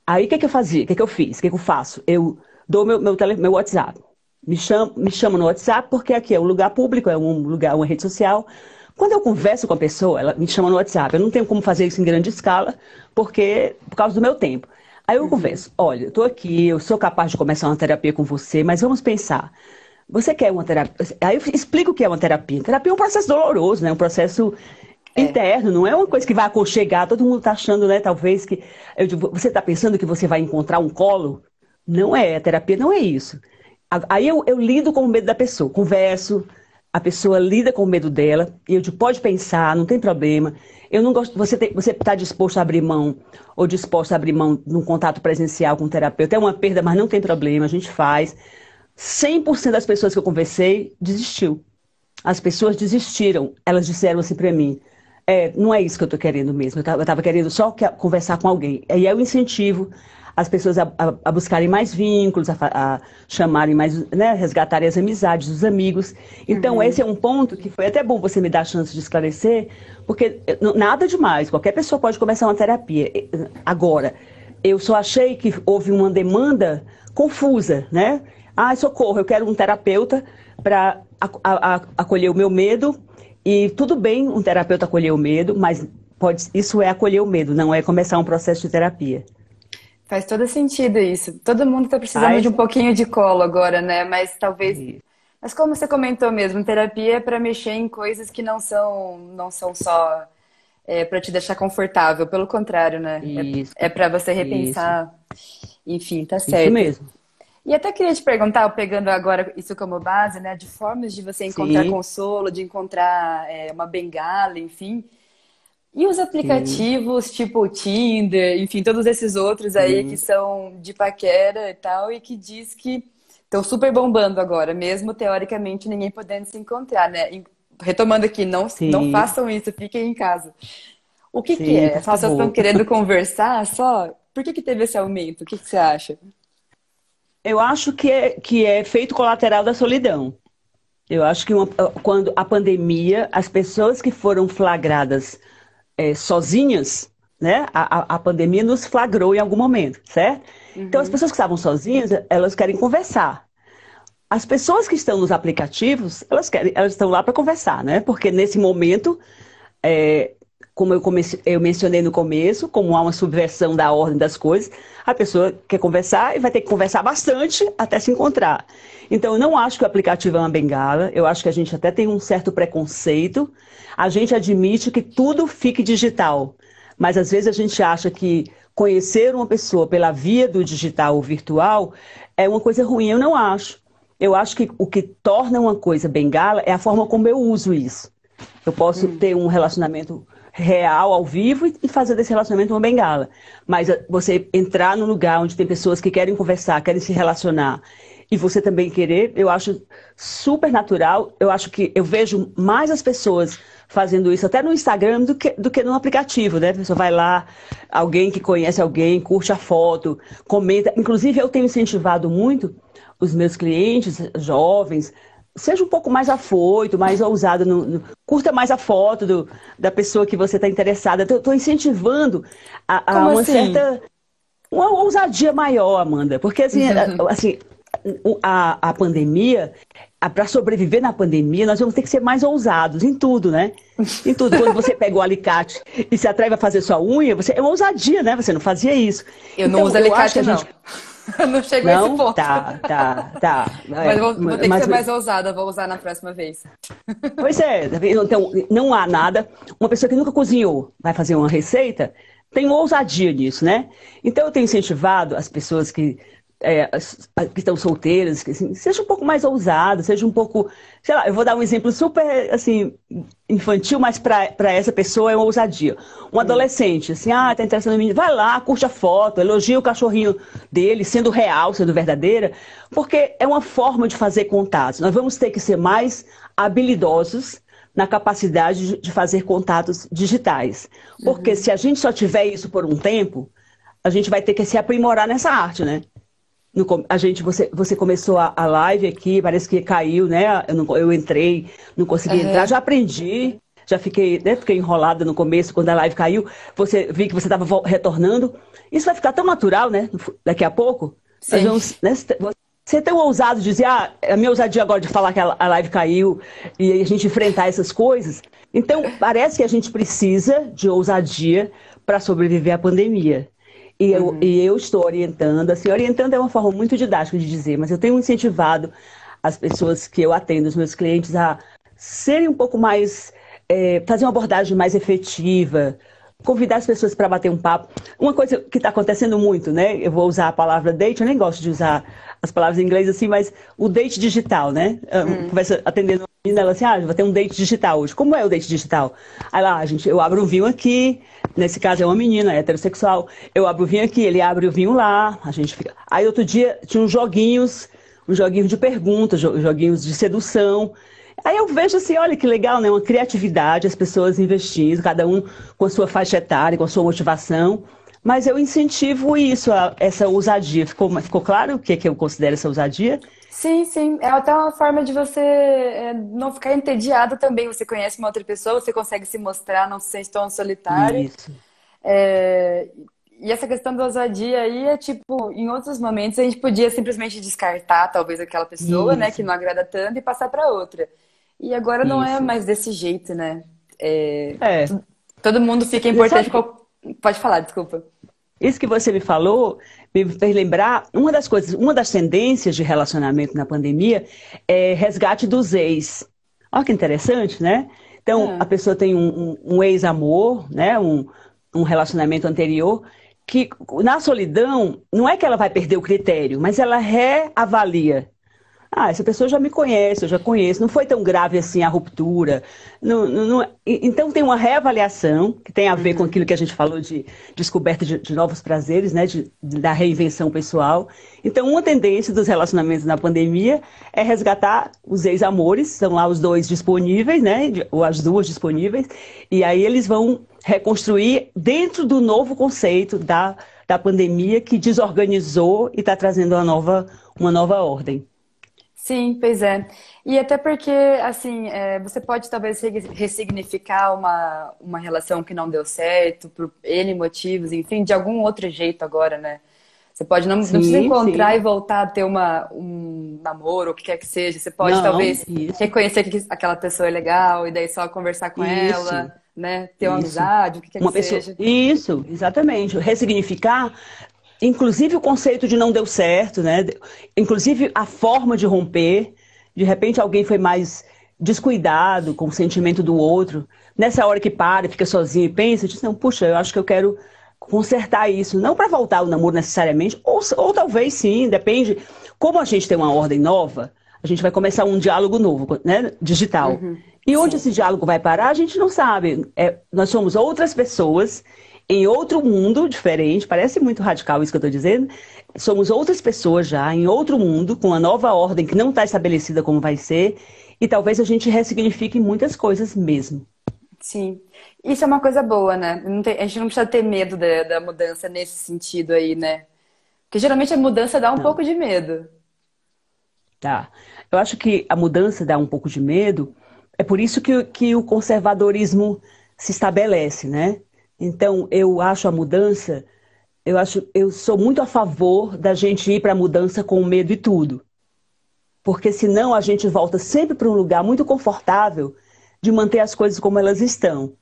Aí o que eu fazia? O que eu fiz? O que eu faço? Eu dou meu WhatsApp. me chama no WhatsApp, porque aqui é um lugar público, é um lugar, uma rede social. Quando eu converso com a pessoa, ela me chama no WhatsApp. Eu não tenho como fazer isso em grande escala, porque por causa do meu tempo. Aí eu converso, olha, eu estou aqui, eu sou capaz de começar uma terapia com você, mas vamos pensar. Você quer uma terapia? Aí eu explico o que é uma terapia. Terapia é um processo doloroso, né? Um processo É. interno, não é uma coisa que vai aconchegar. Todo mundo está achando, né? Talvez que. Eu digo, você está pensando que você vai encontrar um colo? Não é, a terapia não é isso. Aí eu lido com o medo da pessoa, converso, a pessoa lida com o medo dela, e eu digo, pode pensar, não tem problema. Eu não gosto, você está disposto a abrir mão, ou disposto a abrir mão num contato presencial com o terapeuta. É uma perda, mas não tem problema, a gente faz. 100% das pessoas que eu conversei desistiu. As pessoas desistiram. Elas disseram assim para mim, não é isso que eu estou querendo mesmo. Eu estava querendo só conversar com alguém. E aí eu incentivo as pessoas a buscarem mais vínculos, a chamarem mais, né, resgatarem as amizades, os amigos. Então, esse é um ponto que foi até bom você me dar a chance de esclarecer, porque nada demais, qualquer pessoa pode começar uma terapia. Agora, eu só achei que houve uma demanda confusa, né? Ah, socorro, eu quero um terapeuta para acolher o meu medo. E tudo bem um terapeuta acolher o medo, mas isso é acolher o medo, não é começar um processo de terapia. Faz todo sentido isso. Todo mundo está precisando de Faz. um pouquinho de colo agora, né? Mas talvez. Mas como você comentou mesmo, terapia é para mexer em coisas que não são só para te deixar confortável. Pelo contrário, né? Isso, É para você isso, repensar. Enfim, tá isso certo. mesmo. E até queria te perguntar, pegando agora isso como base, né? De formas de você encontrar Sim, consolo, de encontrar uma bengala, enfim. E os sim, aplicativos tipo Tinder, enfim, todos esses outros aí que sim, são de paquera e tal, e que diz que estão super bombando agora, mesmo teoricamente ninguém podendo se encontrar, né? Retomando aqui, não sim, façam isso, fiquem em casa. O que que sim, é? por As pessoas estão favor. querendo conversar só? Por que que teve esse aumento? O que que você acha? Eu acho que é efeito colateral da solidão. Eu acho que quando a pandemia, as pessoas que foram flagradas sozinhas, né? A pandemia nos flagrou em algum momento, certo? Então, as Uhum, pessoas que estavam sozinhas, elas querem conversar. As pessoas que estão nos aplicativos, elas estão lá para conversar, né? Porque nesse momento, é, como eu mencionei no começo, como há uma subversão da ordem das coisas, a pessoa quer conversar e vai ter que conversar bastante até se encontrar. Então, eu não acho que o aplicativo é uma bengala, eu acho que a gente até tem um certo preconceito, a gente admite que tudo fique digital, mas às vezes a gente acha que conhecer uma pessoa pela via do digital ou virtual é uma coisa ruim. Eu não acho. Eu acho que o que torna uma coisa bengala é a forma como eu uso isso. Eu posso ter um relacionamento real, ao vivo, e fazer desse relacionamento uma bengala. Mas você entrar num lugar onde tem pessoas que querem conversar, querem se relacionar, e você também querer, eu acho super natural. Eu acho que eu vejo mais as pessoas fazendo isso até no Instagram do que no aplicativo, né? A pessoa vai lá, alguém que conhece alguém, curte a foto, comenta. Inclusive, eu tenho incentivado muito os meus clientes jovens, seja um pouco mais afoito, mais ousado, curta mais a foto da pessoa que você está interessada. Estou incentivando a como uma assim? certa, uma ousadia maior, Amanda, porque assim a pandemia, para sobreviver na pandemia, nós vamos ter que ser mais ousados em tudo, né? Em tudo. Quando você pega o alicate e se atreve a fazer sua unha, é uma ousadia, né? Você não fazia isso. Eu não Então, uso eu acho que alicate, a não. gente. Eu não chego a esse Não? ponto. Tá. Mas vou ter que ser Mas mais ousada, vou usar na próxima vez. pois é, tá vendo? Então não há nada. Uma pessoa que nunca cozinhou vai fazer uma receita, tem ousadia nisso, né? Então eu tenho incentivado as pessoas que estão solteiras, que assim, seja um pouco mais ousado, seja um pouco, sei lá, eu vou dar um exemplo super assim infantil, mas para essa pessoa é uma ousadia. Um adolescente, assim, tá interessando em mim, vai lá, curte a foto, elogia o cachorrinho dele, sendo real, sendo verdadeira, porque é uma forma de fazer contatos. Nós vamos ter que ser mais habilidosos na capacidade de fazer contatos digitais. Porque Uhum. se a gente só tiver isso por um tempo, a gente vai ter que se aprimorar nessa arte, né? Você começou a live aqui, parece que caiu, né? Eu entrei, não consegui entrar, Aham. já aprendi, já fiquei, né, fiquei enrolada no começo, quando a live caiu, vi que você estava retornando. Isso vai ficar tão natural, né? Daqui a pouco, nós Sim. vamos, né, ser tão ousado, dizer, a minha ousadia agora de falar que a live caiu e a gente enfrentar essas coisas. Então, parece que a gente precisa de ousadia para sobreviver à pandemia. E eu estou orientando, assim, orientando é uma forma muito didática de dizer, mas eu tenho incentivado as pessoas que eu atendo, os meus clientes, a serem um pouco mais, fazer uma abordagem mais efetiva, convidar as pessoas para bater um papo. Uma coisa que está acontecendo muito, né? Eu vou usar a palavra date, eu nem gosto de usar as palavras em inglês assim, mas o date digital, né? Conversa atendendo uma menina, ela assim, vou ter um date digital hoje. Como é o date digital? Aí lá, eu abro um vinho aqui, nesse caso é uma menina, é heterossexual, eu abro o vinho aqui, ele abre o vinho lá, a gente fica... Aí outro dia tinha uns joguinhos de perguntas, joguinhos de sedução. Aí eu vejo assim, olha que legal, né? Uma criatividade, as pessoas investindo, cada um com a sua faixa etária, com a sua motivação. Mas eu incentivo isso, essa ousadia. Ficou claro o que eu considero essa ousadia? Sim, sim. É até uma forma de você não ficar entediado também. Você conhece uma outra pessoa, você consegue se mostrar, não se sente tão solitário. Isso. É, E essa questão da ousadia aí é tipo, em outros momentos a gente podia simplesmente descartar talvez aquela pessoa, né, que Isso, não agrada tanto e passar para outra. E agora não é isso. mais desse jeito, né? É, É. todo mundo fica Você importante. sabe que Pode falar, desculpa. isso que você me falou me fez lembrar uma das tendências de relacionamento na pandemia é resgate dos ex. Olha que interessante, né? Então, a Ah, pessoa tem um ex-amor, né? Um relacionamento anterior, que na solidão, não é que ela vai perder o critério, mas ela reavalia. Essa pessoa já me conhece, eu já conheço, não foi tão grave assim a ruptura. Então tem uma reavaliação que tem a ver com uhum. aquilo que a gente falou de descoberta de novos prazeres, né, da reinvenção pessoal. Então uma tendência dos relacionamentos na pandemia é resgatar os ex-amores, são lá os dois disponíveis, né, ou as duas disponíveis, e aí eles vão reconstruir dentro do novo conceito da pandemia que desorganizou e está trazendo uma nova ordem. Sim, pois é. E até porque, assim, você pode talvez ressignificar uma relação que não deu certo, por N motivos, enfim, de algum outro jeito agora, né? Você pode não precisa Sim, encontrar e sim. voltar a ter um namoro, o que quer que seja. Você pode Não, talvez isso, reconhecer que aquela pessoa é legal e daí só conversar com isso, ela, né? Ter uma isso. amizade, o que quer que Uma pessoa. seja. Isso, exatamente. Ressignificar, inclusive o conceito de não deu certo, né? Inclusive a forma de romper. De repente alguém foi mais descuidado com o sentimento do outro. Nessa hora que para, fica sozinho e pensa, diz, não, puxa, eu acho que eu quero consertar isso. Não para voltar ao namoro necessariamente, ou talvez sim, depende. Como a gente tem uma ordem nova, a gente vai começar um diálogo novo, né? Digital. Uhum. E onde Sim. esse diálogo vai parar, a gente não sabe. Nós somos outras pessoas em outro mundo diferente, parece muito radical isso que eu estou dizendo. Somos outras pessoas já em outro mundo, com uma nova ordem que não está estabelecida como vai ser, e talvez a gente ressignifique muitas coisas mesmo. Sim. Isso é uma coisa boa, né? A gente não precisa ter medo da mudança nesse sentido aí, né? Porque geralmente a mudança dá um Não, pouco de medo. tá. Eu acho que a mudança dá um pouco de medo, é por isso que o conservadorismo se estabelece, né? Então, eu acho a mudança, eu sou muito a favor da gente ir para a mudança com medo e tudo. Porque senão a gente volta sempre para um lugar muito confortável de manter as coisas como elas estão.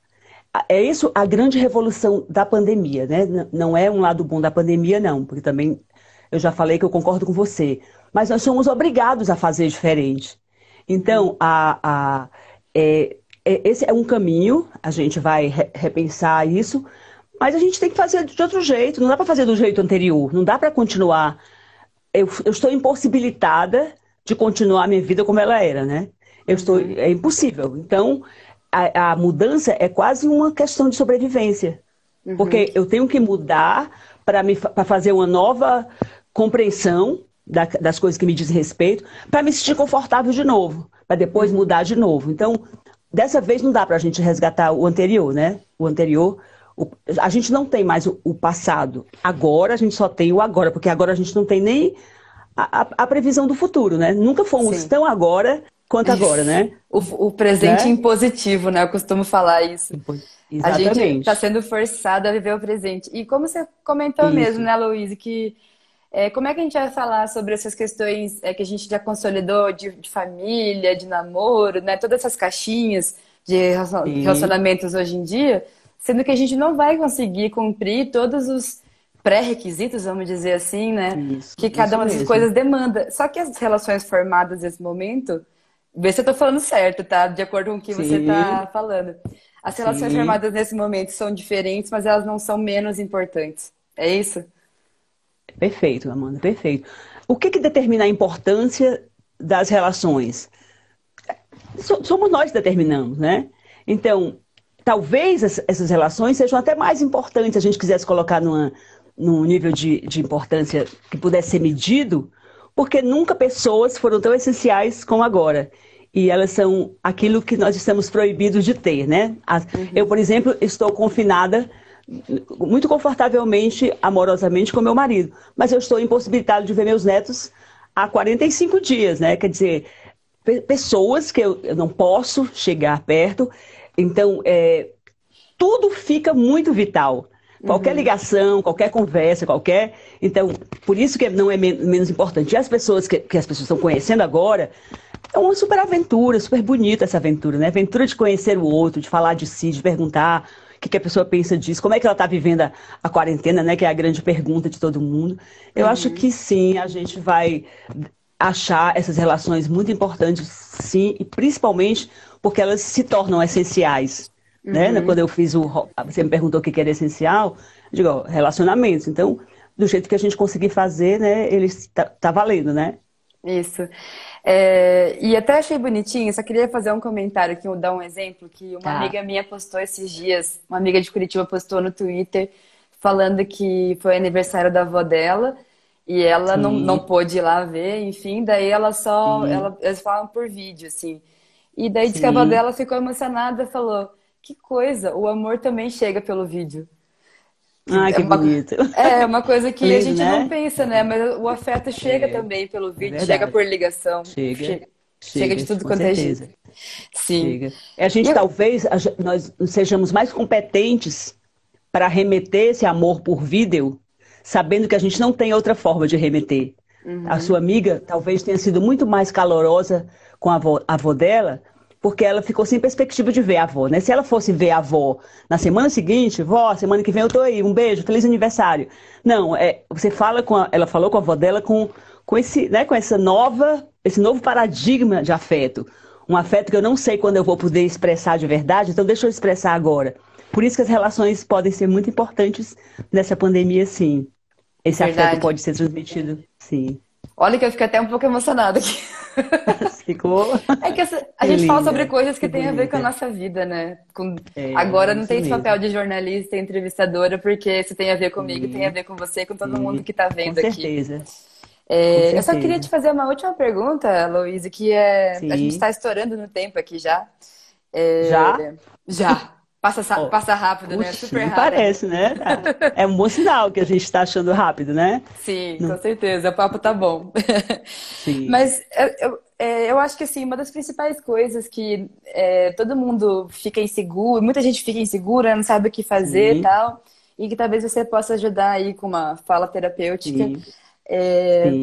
É isso a grande revolução da pandemia, né? Não é um lado bom da pandemia, não, porque também eu já falei que eu concordo com você. Mas nós somos obrigados a fazer diferente. Então, esse é um caminho, a gente vai repensar isso, mas a gente tem que fazer de outro jeito. Não dá para fazer do jeito anterior, não dá para continuar. Eu estou impossibilitada de continuar a minha vida como ela era, né? Uhum, É impossível. Então, a mudança é quase uma questão de sobrevivência. uhum, Porque eu tenho que mudar para fazer uma nova compreensão das coisas que me dizem respeito, para me sentir confortável de novo, para depois uhum. mudar de novo. Então, dessa vez não dá para a gente resgatar o anterior, né? O anterior, a gente não tem mais o passado. Agora a gente só tem o agora, porque agora a gente não tem nem a previsão do futuro, né? Nunca fomos Sim. tão agora quanto agora, né? O presente Né? impositivo, né? Eu costumo falar isso. A gente está Exatamente. sendo forçado a viver o presente. E como você comentou mesmo, Isso. né, Luísa, que Como é que a gente vai falar sobre essas questões que a gente já consolidou de família, de namoro, né? Todas essas caixinhas de Sim, relacionamentos hoje em dia, sendo que a gente não vai conseguir cumprir todos os pré-requisitos, vamos dizer assim, né? Que cada isso uma dessas mesmo. coisas demanda. Só que as relações formadas nesse momento, vê se eu tô falando certo, tá? De acordo com o que você Sim, tá falando. As relações sim. formadas nesse momento são diferentes, mas elas não são menos importantes. É isso? Perfeito, Amanda, perfeito. O que que determina a importância das relações? Somos nós que determinamos, né? Então, talvez essas relações sejam até mais importantes se a gente quisesse colocar num nível de importância que pudesse ser medido, porque nunca pessoas foram tão essenciais como agora. E elas são aquilo que nós estamos proibidos de ter, né? Eu, Uhum. por exemplo, estou confinada muito confortavelmente, amorosamente com meu marido, mas eu estou impossibilitada de ver meus netos há 45 dias, né? Quer dizer, pessoas que eu não posso chegar perto. Então, tudo fica muito vital. Qualquer Uhum. ligação, qualquer conversa, qualquer. Então, por isso que não é menos importante. E as pessoas que as pessoas estão conhecendo agora, é uma super aventura, super bonita essa aventura, né? Aventura de conhecer o outro, de falar de si, de perguntar o que a pessoa pensa disso, como é que ela está vivendo a quarentena, né? Que é a grande pergunta de todo mundo. Eu acho Uhum. que sim, a gente vai achar essas relações muito importantes, sim, e principalmente porque elas se tornam essenciais. Né? Quando Uhum. eu fiz você me perguntou o que era essencial, eu digo, ó, relacionamentos. Então, do jeito que a gente conseguir fazer, né, ele tá valendo, né? Isso. E até achei bonitinho, só queria fazer um comentário aqui, dar um exemplo, que uma Tá. amiga minha postou esses dias, uma amiga de Curitiba postou no Twitter, falando que foi aniversário da avó dela, e ela não Sim, pôde ir lá ver, enfim, daí sim, eles falam por vídeo, assim. E daí disse que a avó sim. dela ficou emocionada, falou, que coisa, o amor também chega pelo vídeo. Que Ai, é que uma, bonito. é uma coisa que a Lindo, gente não né? pensa, né? Mas o afeto chega É, também pelo é vídeo, chega verdade. por ligação, Chega, chega de chega, tudo com quanto é jeito. certeza. Sim. Chega. A E gente eu, talvez nós sejamos mais competentes para remeter esse amor por vídeo, sabendo que a gente não tem outra forma de remeter. A sua uhum, amiga talvez tenha sido muito mais calorosa com a avó dela, porque ela ficou sem perspectiva de ver a avó, né? Se ela fosse ver a avó na semana seguinte, vó, semana que vem eu tô aí, um beijo, feliz aniversário. Não, você fala ela falou com a avó dela com esse, né, com esse novo paradigma de afeto. Um afeto que eu não sei quando eu vou poder expressar de verdade, então deixa eu expressar agora. Por isso que as relações podem ser muito importantes nessa pandemia, sim. Esse afeto verdade. pode ser transmitido, sim. Olha que eu fiquei até um pouco emocionada aqui. Ficou É que a que gente fala sobre linda, coisas que que têm a ver com a bonita. nossa vida, né? É Agora não isso tem esse papel mesmo. de jornalista e entrevistadora, porque se tem a ver comigo, tem a Sim, ver com você, com todo mundo sim, que tá com vendo aqui. certeza, com Eu só queria te certeza. fazer uma última pergunta, Louise, a gente Sim. está estourando no tempo aqui já. Já? Já. Ó, Passa rápido, né? puxa, Super nem rápido. parece, né? É um bom sinal que a gente está achando rápido, né? Sim, com Não- certeza. O papo tá bom. Sim, Mas eu acho que assim, uma das principais coisas que todo mundo fica inseguro, muita gente fica insegura, não sabe o que fazer e sim, tal, e que talvez você possa ajudar aí com uma fala terapêutica, sim,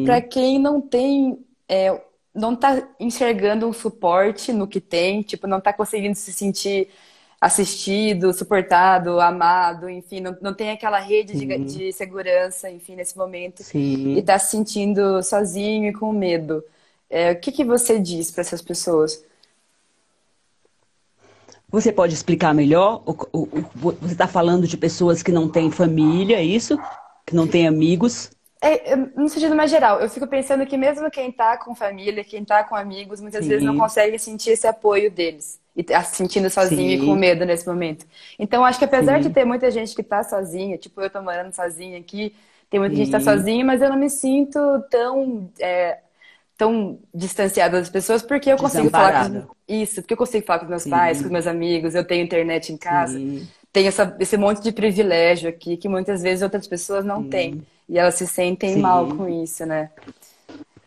para sim, quem não tem, não tá enxergando um suporte no que tem, tipo, não tá conseguindo se sentir assistido, suportado, amado, enfim, não tem aquela rede sim, de segurança, enfim, nesse momento, e sim. tá se sentindo sozinho e com medo. O que que você diz para essas pessoas? Você pode explicar melhor? Você está falando de pessoas que não têm família, é isso? Que não têm amigos? No sentido mais geral, eu fico pensando que mesmo quem tá com família, quem tá com amigos, muitas vezes não Sim, consegue sentir esse apoio deles. E tá se sentindo sozinho e com sim, medo nesse momento. Então, acho que apesar de sim, ter muita gente que tá sozinha, tipo, eu tô morando sozinha aqui, tem muita gente que tá sim. sozinha, mas eu não me sinto tão distanciada das pessoas porque eu consigo falar com Desamparada. isso, porque eu consigo falar com meus pais, com Sim, meus amigos, eu tenho internet em casa, sim, tenho esse monte de privilégio aqui que muitas vezes outras pessoas não têm. sim, E elas se sentem mal com sim. isso, né?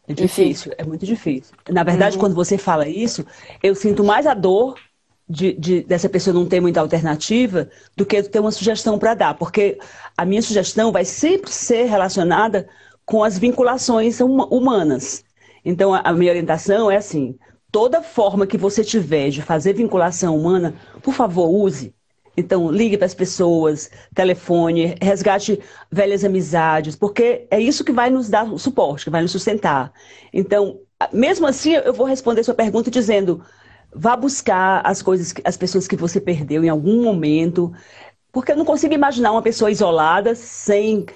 É Enfim. difícil, é muito difícil. Na verdade, Uhum, quando você fala isso, eu sinto mais a dor dessa pessoa não ter muita alternativa do que ter uma sugestão para dar, porque a minha sugestão vai sempre ser relacionada com as vinculações humanas. Então, a minha orientação é assim, toda forma que você tiver de fazer vinculação humana, por favor, use. Então, ligue para as pessoas, telefone, resgate velhas amizades, porque é isso que vai nos dar o suporte, que vai nos sustentar. Então, mesmo assim, eu vou responder sua pergunta dizendo, vá buscar as coisas, as pessoas que você perdeu em algum momento, porque eu não consigo imaginar uma pessoa isolada, sem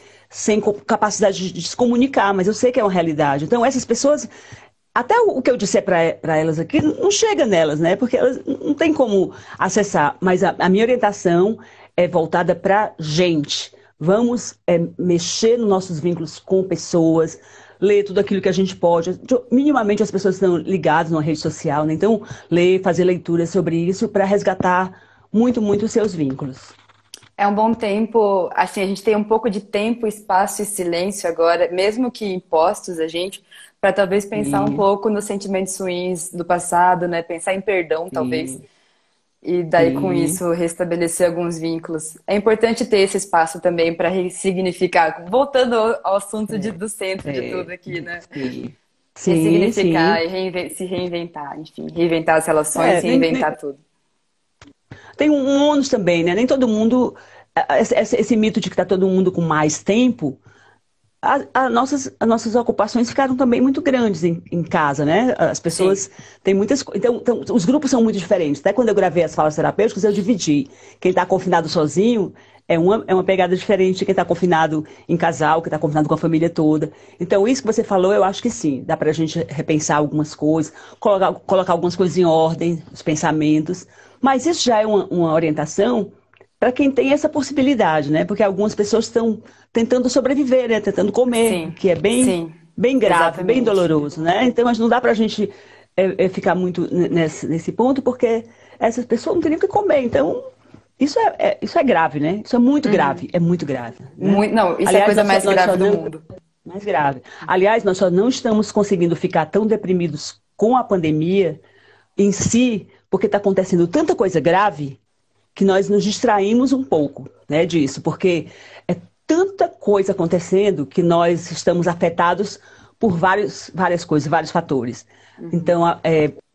capacidade de se comunicar, mas eu sei que é uma realidade. Então, essas pessoas, até o que eu disser para elas aqui, não chega nelas, né? Porque elas não têm como acessar. Mas a minha orientação é voltada para gente. Vamos mexer nos nossos vínculos com pessoas, ler tudo aquilo que a gente pode. Minimamente as pessoas estão ligadas numa rede social, né? Então, ler, fazer leituras sobre isso para resgatar muito, muito os seus vínculos. É um bom tempo, assim, a gente tem um pouco de tempo, espaço e silêncio agora, mesmo que impostos a gente, para talvez pensar um pouco nos sentimentos ruins do passado, né? Pensar em perdão, talvez. E daí, com isso, restabelecer alguns vínculos. É importante ter esse espaço também para ressignificar. Voltando ao assunto do centro de tudo aqui, né? Ressignificar e se reinventar, enfim. Reinventar as relações, reinventar tudo. Tem um ônus também, né? Nem todo mundo... Esse mito de que está todo mundo com mais tempo... As nossas ocupações ficaram também muito grandes em casa, né? As pessoas têm muitas coisas. Então, os grupos são muito diferentes. Até quando eu gravei as falas terapêuticas, eu dividi. Quem está confinado sozinho é uma pegada diferente de quem está confinado em casal, quem está confinado com a família toda. Então, isso que você falou, eu acho que sim. Dá para a gente repensar algumas coisas, colocar algumas coisas em ordem, os pensamentos. Mas isso já é uma orientação para quem tem essa possibilidade, né? Porque algumas pessoas estão tentando sobreviver, né? Tentando comer, que é bem grave, exatamente, bem doloroso, né? Então, mas não dá para a gente ficar muito nesse ponto, porque essas pessoas não teriam o que comer. Então, isso é grave, né? Isso é muito grave, é muito grave. Né? Não, isso é a coisa mais grave do mundo. Mais grave. Aliás, nós só não estamos conseguindo ficar tão deprimidos com a pandemia em si, porque está acontecendo tanta coisa grave que nós nos distraímos um pouco, né, disso, porque é tanta coisa acontecendo que nós estamos afetados por várias coisas, vários fatores. Então,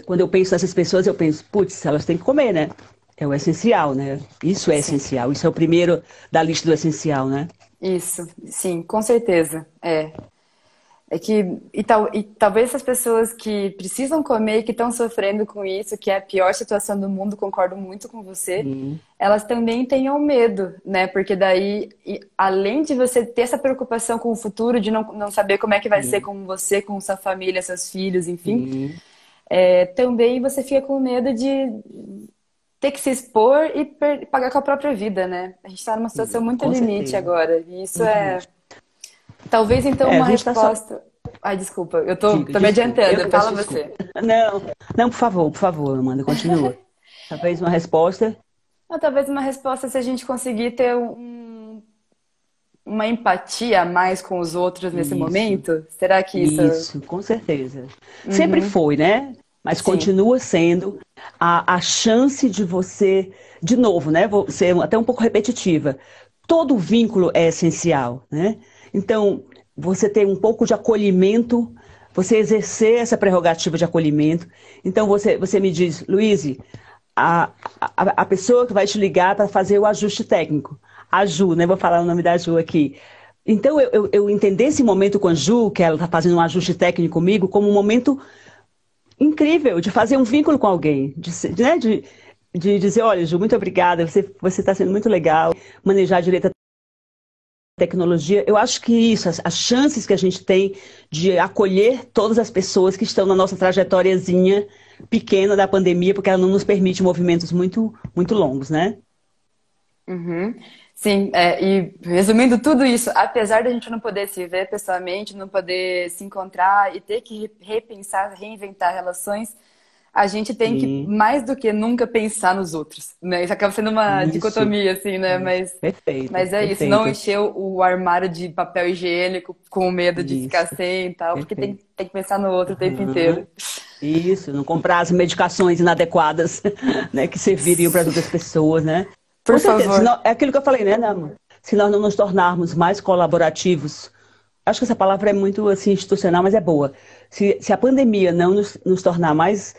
quando eu penso nessas pessoas, eu penso, putz, elas têm que comer, né? É o essencial, né? Isso é essencial, isso é o primeiro da lista do essencial, né? Isso, sim, com certeza, É que, talvez essas pessoas que precisam comer, que estão sofrendo com isso, que é a pior situação do mundo, concordo muito com você, elas também tenham medo, né? Porque daí, além de você ter essa preocupação com o futuro, de não saber como é que vai ser com você, com sua família, seus filhos, enfim, também você fica com medo de ter que se expor e pagar com a própria vida, né? A gente está numa situação muito limite agora, e isso Talvez, então, uma resposta... Ai, desculpa, eu tô me adiantando. Fala você. Não, por favor, Amanda, continua. Talvez uma resposta... Talvez uma resposta se a gente conseguir ter uma empatia a mais com os outros nesse momento. Será que isso... Isso, com certeza. Sempre foi, né? Mas continua sendo a chance de você... De novo, né? Vou ser até um pouco repetitiva. Todo vínculo é essencial, né? Então, você ter um pouco de acolhimento, você exercer essa prerrogativa de acolhimento. Então, você me diz, Luíse, a pessoa que vai te ligar para fazer o ajuste técnico, a Ju, né? Vou falar o nome da Ju aqui. Então, eu entender esse momento com a Ju, que ela está fazendo um ajuste técnico comigo, como um momento incrível de fazer um vínculo com alguém, de dizer, olha, Ju, muito obrigada, você está sendo muito legal, manejar direito a tecnologia. Eu acho que isso, as chances que a gente tem de acolher todas as pessoas que estão na nossa trajetóriazinha pequena da pandemia, porque ela não nos permite movimentos muito, muito longos, né? Sim, e resumindo tudo isso, apesar da gente não poder se ver pessoalmente, não poder se encontrar e ter que repensar, reinventar relações, a gente tem que, mais do que nunca, pensar nos outros, né? Isso acaba sendo uma dicotomia, assim, né? Mas isso, não encher o armário de papel higiênico com medo de ficar sem e tal, porque tem que pensar no outro o tempo inteiro. Isso, não comprar as medicações inadequadas, né, que serviriam para as outras pessoas, né? Por favor. Senão, é aquilo que eu falei, né, Nama? Se nós não nos tornarmos mais colaborativos acho que essa palavra é muito assim, institucional, mas é boa. Se a pandemia não nos tornar mais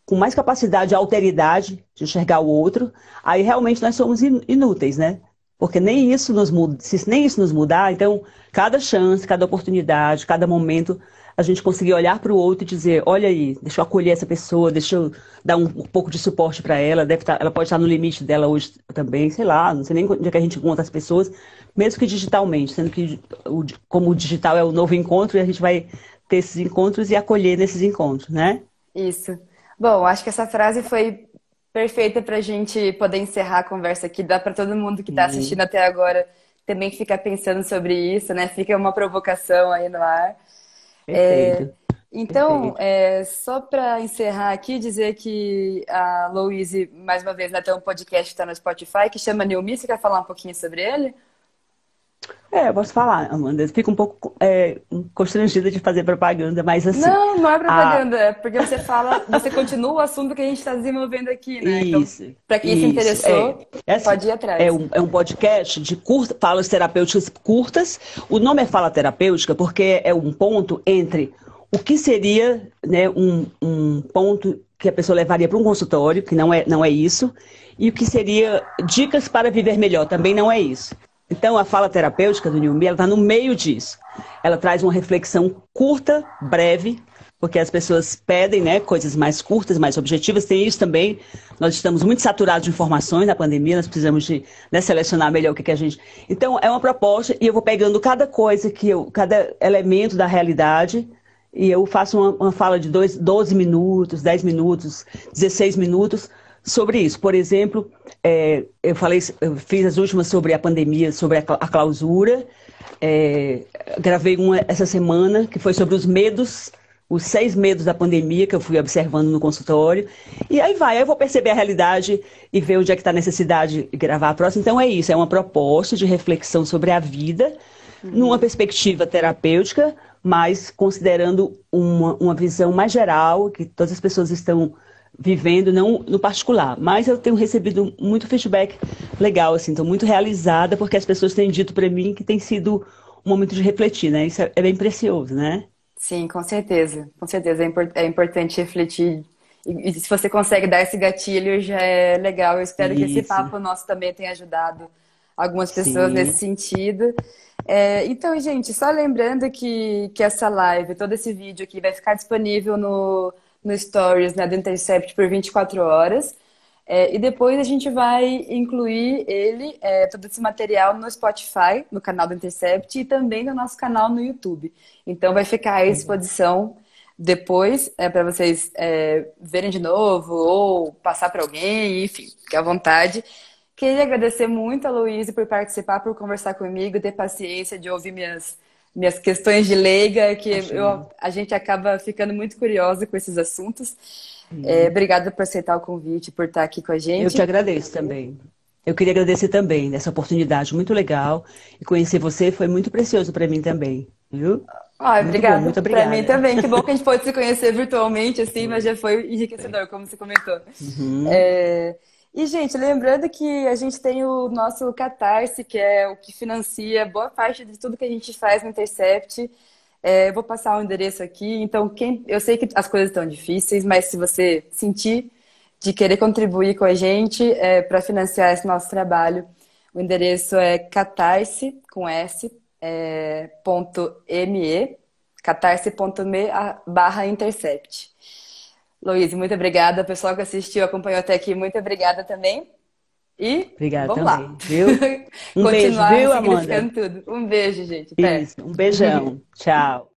com mais capacidade de alteridade, de enxergar o outro, aí realmente nós somos inúteis, né? Porque nem isso nos muda, se nem isso nos mudar, então cada chance, cada oportunidade, cada momento, a gente conseguir olhar para o outro e dizer, olha aí, deixa eu acolher essa pessoa, deixa eu dar um pouco de suporte para ela, ela pode estar no limite dela hoje também, sei lá, não sei nem onde é que a gente encontra as pessoas, mesmo que digitalmente, sendo que como o digital é o novo encontro, e a gente vai ter esses encontros e acolher nesses encontros, né? Isso. Bom, acho que essa frase foi perfeita para a gente poder encerrar a conversa aqui. Dá para todo mundo que está assistindo Sim, até agora também ficar pensando sobre isso, né? Fica uma provocação aí no ar. É, perfeito, então, perfeito. só para encerrar aqui, dizer que a Louise, mais uma vez, né, tem um podcast que está no Spotify que chama New Me. Você quer falar um pouquinho sobre ele? Eu posso falar, Amanda. Eu fico um pouco constrangida de fazer propaganda, mas assim, Não, não é a, propaganda, é porque você fala, você continua o assunto que a gente está desenvolvendo aqui, né? Então, isso, para quem se isso. interessou, É assim, pode ir atrás. é um podcast de falas terapêuticas curtas. O nome é fala terapêutica porque é um ponto entre o que seria, né, um ponto que a pessoa levaria para um consultório, que não é isso, e o que seria dicas para viver melhor, também não é isso. Então, a fala terapêutica do Nilmi, ela está no meio disso. Ela traz uma reflexão curta, breve, porque as pessoas pedem, né, coisas mais curtas, mais objetivas. Tem isso também. Nós estamos muito saturados de informações na pandemia, nós precisamos de, né, selecionar melhor o que a gente. Então, é uma proposta e eu vou pegando cada coisa cada elemento da realidade. E eu faço uma fala de 12 minutos, 10 minutos, 16 minutos sobre isso. Por exemplo, eu fiz as últimas sobre a pandemia, sobre a clausura. É, gravei uma essa semana que foi sobre os medos, os 6 medos da pandemia que eu fui observando no consultório. E aí eu vou perceber a realidade e ver onde é que está a necessidade de gravar a próxima. Então é isso, é uma proposta de reflexão sobre a vida, numa Uhum. perspectiva terapêutica, mas considerando uma visão mais geral, que todas as pessoas estão vivendo, não no particular. Mas eu tenho recebido muito feedback legal, assim, estou muito realizada, porque as pessoas têm dito para mim que tem sido um momento de refletir, né? Isso é bem precioso, né? Sim, com certeza. Com certeza é importante refletir. E se você consegue dar esse gatilho, já é legal. Eu espero que esse Isso, papo nosso também tenha ajudado algumas pessoas nesse sim. sentido. Então, gente, só lembrando que essa live, todo esse vídeo aqui vai ficar disponível no Stories, né, do Intercept por 24 horas. E depois a gente vai incluir todo esse material no Spotify, no canal do Intercept e também no nosso canal no YouTube. Então vai ficar à disposição depois para vocês verem de novo ou passar para alguém, enfim, fique à vontade. Queria agradecer muito a Luísa por participar, por conversar comigo, ter paciência de ouvir minhas questões de leiga, que Imagina. a gente acaba ficando muito curiosa com esses assuntos. Sim. Obrigada por aceitar o convite, por estar aqui com a Eu te gente. agradeço também. Eu queria agradecer também nessa oportunidade muito legal. E conhecer você foi muito precioso para mim também, viu? Ah, Muito bom, obrigada muito para mim obrigada. também. Que bom que a gente pode se conhecer virtualmente, assim, mas Foi, já foi foi. enriquecedor, como você comentou. Uhum. É, E, gente, lembrando que a gente tem o nosso Catarse, que é o que financia boa parte de tudo que a gente faz no Intercept. Eu vou passar o endereço aqui. Então, eu sei que as coisas estão difíceis, mas se você sentir de querer contribuir com a gente para financiar esse nosso trabalho, o endereço é catarse, com S, .me, catarse.me/intercept. Luiz, muito obrigada. O pessoal que assistiu, acompanhou até aqui, muito obrigada também. E Obrigada vamos lá. também, viu? Um beijo, Continuar viu, ressignificando Amanda? tudo. Um beijo, gente. Até. Isso, um beijão. Tchau.